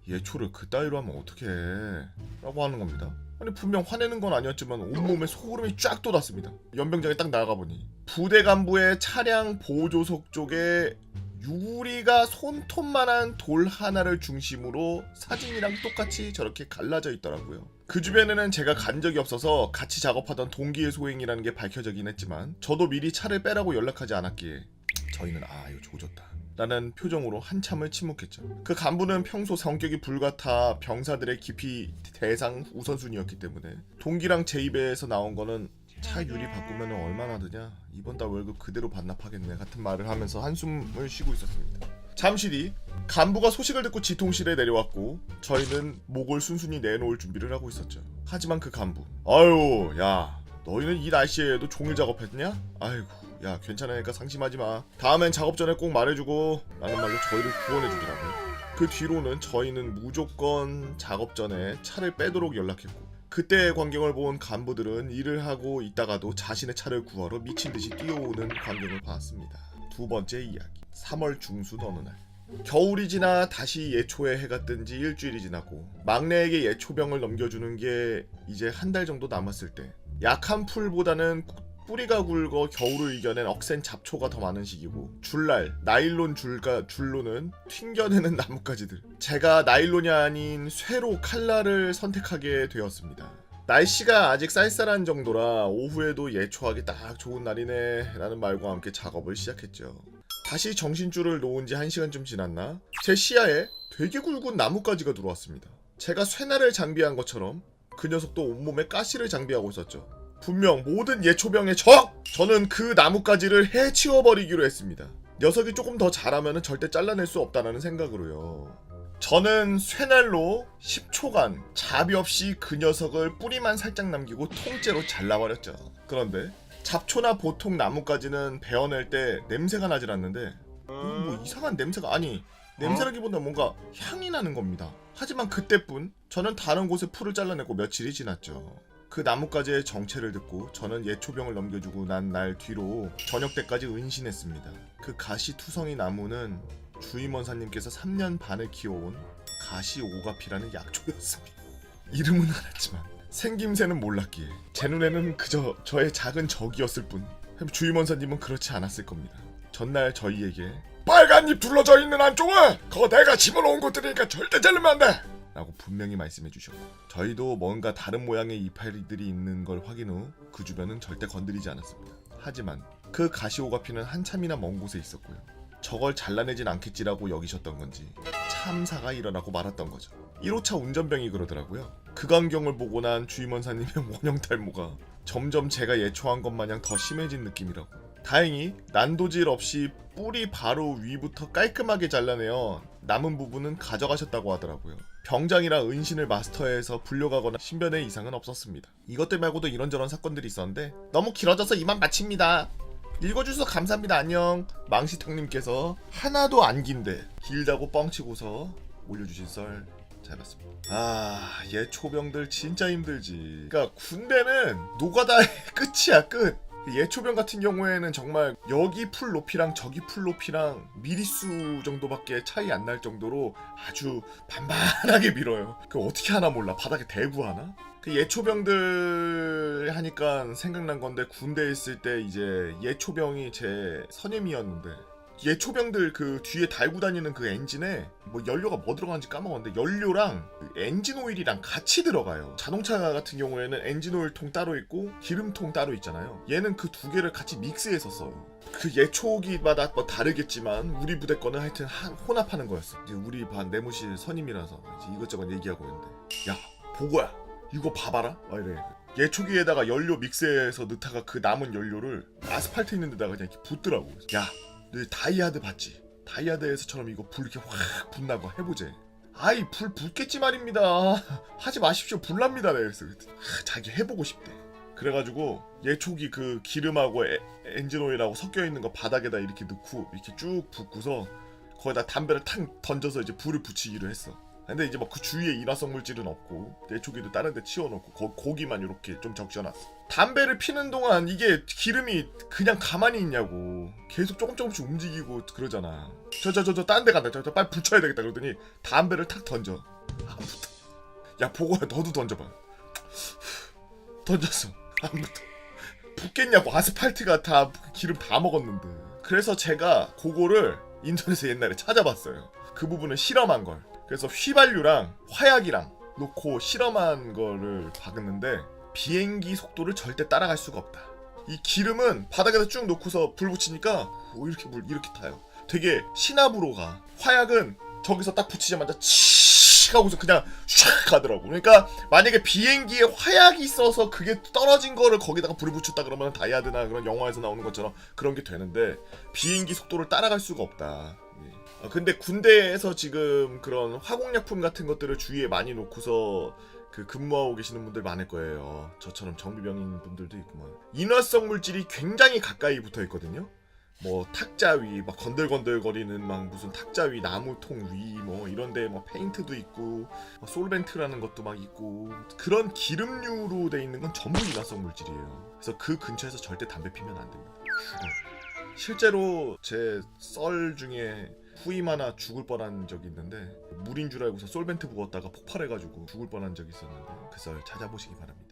예초를 그따위로 하면 어떡해 라고 하는 겁니다. 아니 분명 화내는 건 아니었지만 온몸에 소름이 쫙 돋았습니다. 연병장에 딱 나가보니 부대 간부의 차량 보조석 쪽에 유리가 손톱만한 돌 하나를 중심으로 사진이랑 똑같이 저렇게 갈라져 있더라고요. 그 주변에는 제가 간 적이 없어서 같이 작업하던 동기의 소행이라는 게 밝혀지긴 했지만 저도 미리 차를 빼라고 연락하지 않았기에 저희는 이거 조졌다 라는 표정으로 한참을 침묵했죠. 그 간부는 평소 성격이 불같아 병사들의 기피 대상 우선순위였기 때문에 동기랑 제 입에서 나온 거는 차 유리 바꾸면 얼마나 드냐, 이번 달 월급 그대로 반납하겠네 같은 말을 하면서 한숨을 쉬고 있었습니다. 잠시 뒤 간부가 소식을 듣고 지통실에 내려왔고 저희는 목을 순순히 내놓을 준비를 하고 있었죠. 하지만 그 간부 야 너희는 이 날씨에도 종일 작업했냐? 아이고 야 괜찮으니까 상심하지 마, 다음엔 작업 전에 꼭 말해주고 라는 말로 저희를 구원해주더라고요. 그 뒤로는 저희는 무조건 작업 전에 차를 빼도록 연락했고 그때의 광경을 본 간부들은 일을 하고 있다가도 자신의 차를 구하러 미친듯이 뛰어오는 광경을 봤습니다. 두 번째 이야기. 3월 중순 어느 날 겨울이 지나 다시 예초에 해가 뜬 지 일주일이 지나고 막내에게 예초병을 넘겨주는 게 이제 한 달 정도 남았을 때 약한 풀보다는 뿌리가 굵어 겨울을 이겨낸 억센 잡초가 더 많은 시기고 줄날, 나일론 줄로는 튕겨내는 나뭇가지들, 제가 나일론이 아닌 쇠로 칼날을 선택하게 되었습니다. 날씨가 아직 쌀쌀한 정도라 오후에도 예초하기 딱 좋은 날이네 라는 말과 함께 작업을 시작했죠. 다시 정신줄을 놓은 지 1시간쯤 지났나 제 시야에 되게 굵은 나뭇가지가 들어왔습니다. 제가 쇠날을 장비한 것처럼 그 녀석도 온몸에 가시를 장비하고 있었죠. 분명 모든 예초병의 적! 저는 그 나뭇가지를 해치워버리기로 했습니다. 녀석이 조금 더 잘하면 절대 잘라낼 수 없다는 생각으로요. 저는 쇠날로 10초간 자비 없이 그 녀석을 뿌리만 살짝 남기고 통째로 잘라버렸죠. 그런데 잡초나 보통 나뭇가지는 베어낼 때 냄새가 나질 않는데 뭐 이상한 냄새가, 아니 냄새라기보다 뭔가 향이 나는 겁니다. 하지만 그때뿐 저는 다른 곳에 풀을 잘라내고 며칠이 지났죠. 그 나뭇가지의 정체를 듣고 저는 예초병을 넘겨주고 난 날 뒤로 저녁 때까지 은신했습니다. 그 가시투성이 나무는 주임원사님께서 3년 반을 키워온 가시오가피라는 약초였습니다. 이름은 알았지만 생김새는 몰랐기에 제 눈에는 그저 저의 작은 적이었을 뿐, 주임원사님은 그렇지 않았을 겁니다. 전날 저희에게 빨간 잎 둘러져 있는 안쪽은 그거 내가 심어놓은 것들이니까 절대 자르면 안 돼! 라고 분명히 말씀해 주셨고 저희도 뭔가 다른 모양의 이파리들이 있는 걸 확인 후 그 주변은 절대 건드리지 않았습니다. 하지만 그 가시오가피는 한참이나 먼 곳에 있었고요. 저걸 잘라내진 않겠지라고 여기셨던 건지 참사가 일어나고 말았던 거죠. 1호차 운전병이 그러더라고요. 그 광경을 보고 난 주임원사님의 원형 탈모가 점점 제가 예초한 것 마냥 더 심해진 느낌이라고. 다행히 난도질 없이 뿌리 바로 위부터 깔끔하게 잘라내어 남은 부분은 가져가셨다고 하더라고요. 병장이라 은신을 마스터해서 불려가거나 신변에 이상은 없었습니다. 이것들 말고도 이런저런 사건들이 있었는데 너무 길어져서 이만 마칩니다. 읽어주셔서 감사합니다. 안녕. 망시탕님께서 하나도 안 긴데 길다고 뻥치고서 올려주신 썰 잘 봤습니다. 예초병들 진짜 힘들지. 그러니까 군대는 노가다의 끝이야, 끝. 예초병 같은 경우에는 정말 여기 풀 높이랑 저기 풀 높이랑 미리수 정도밖에 차이 안 날 정도로 아주 반반하게 밀어요. 그 어떻게 하나 몰라. 바닥에 대고 하나? 그 예초병들 하니까 생각난 건데 군대에 있을 때 이제 예초병이 제 선임이었는데 예초병들 그 뒤에 달고 다니는 그 엔진에 뭐 연료가 뭐 들어가는지 까먹었는데 연료랑 그 엔진 오일이랑 같이 들어가요. 자동차 같은 경우에는 엔진 오일통 따로 있고 기름통 따로 있잖아요. 얘는 그 두 개를 같이 믹스해서 써요. 그 예초기마다 뭐 다르겠지만 우리 부대 거는 하여튼 혼합하는 거였어. 이제 우리 반 내무실 선임이라서 이제 이것저것 얘기하고 있는데 야 보고야 이거 봐봐라 이래. 예초기에다가 연료 믹스해서 넣다가 그 남은 연료를 아스팔트 있는 데다가 그냥 이렇게 붓더라고. 야 너 다이아드 봤지? 다이아드에서처럼 이거 불 이렇게 확 붙나 봐. 해보재. 아이 불 붙겠지 말입니다. 하지 마십시오. 불납니다. 네. 그래서 자기 해보고 싶대. 그래가지고 예초기 그 기름하고 엔진 오일하고 섞여 있는 거 바닥에다 이렇게 넣고 이렇게 쭉 붓고서 거기다 담배를 탁 던져서 이제 불을 붙이기로 했어. 근데 이제 뭐 그 주위에 인화성 물질은 없고 예초기도 다른 데 치워놓고 고기만 이렇게 좀 적셔놨어. 담배를 피는 동안 이게 기름이 그냥 가만히 있냐고. 계속 조금씩 움직이고 그러잖아. 저 딴 데 간다. 저 빨리 붙여야 되겠다. 그러더니 담배를 탁 던져. 안 붙어. 야 보고야 너도 던져봐. 던졌어. 안 붙어. 붙겠냐고. 아스팔트가 다 기름 다 먹었는데. 그래서 제가 그거를 인터넷에 옛날에 찾아봤어요. 그 부분을 실험한 걸. 그래서 휘발유랑 화약이랑 놓고 실험한 거를 박았는데 비행기 속도를 절대 따라갈 수가 없다. 이 기름은 바닥에다 쭉 놓고서 불 붙이니까 이렇게 물 이렇게 타요. 되게 시나브로 가. 화약은 저기서 딱 붙이자마자 치 하고서 그냥 샥 가더라고. 그러니까 만약에 비행기에 화약이 있어서 그게 떨어진 거를 거기다가 불을 붙였다 그러면 다이아드나 그런 영화에서 나오는 것처럼 그런 게 되는데 비행기 속도를 따라갈 수가 없다. 근데 군대에서 지금 그런 화공약품 같은 것들을 주위에 많이 놓고서 그 근무하고 계시는 분들 많을 거예요. 저처럼 정비병인 분들도 있구만. 인화성 물질이 굉장히 가까이 붙어 있거든요. 뭐 탁자 위, 막 건들건들거리는 막 무슨 탁자 위, 나무통 위, 뭐 이런데 뭐 페인트도 있고, 솔벤트라는 것도 막 있고 그런 기름류로 돼 있는 건 전부 인화성 물질이에요. 그래서 그 근처에서 절대 담배 피면 안 됩니다. 죽어. 실제로 제 썰 중에 후임 하나 죽을 뻔한 적이 있는데 물인 줄 알고서 솔벤트 부었다가 폭발해가지고 죽을 뻔한 적이 있었는데 그 썰 찾아보시기 바랍니다.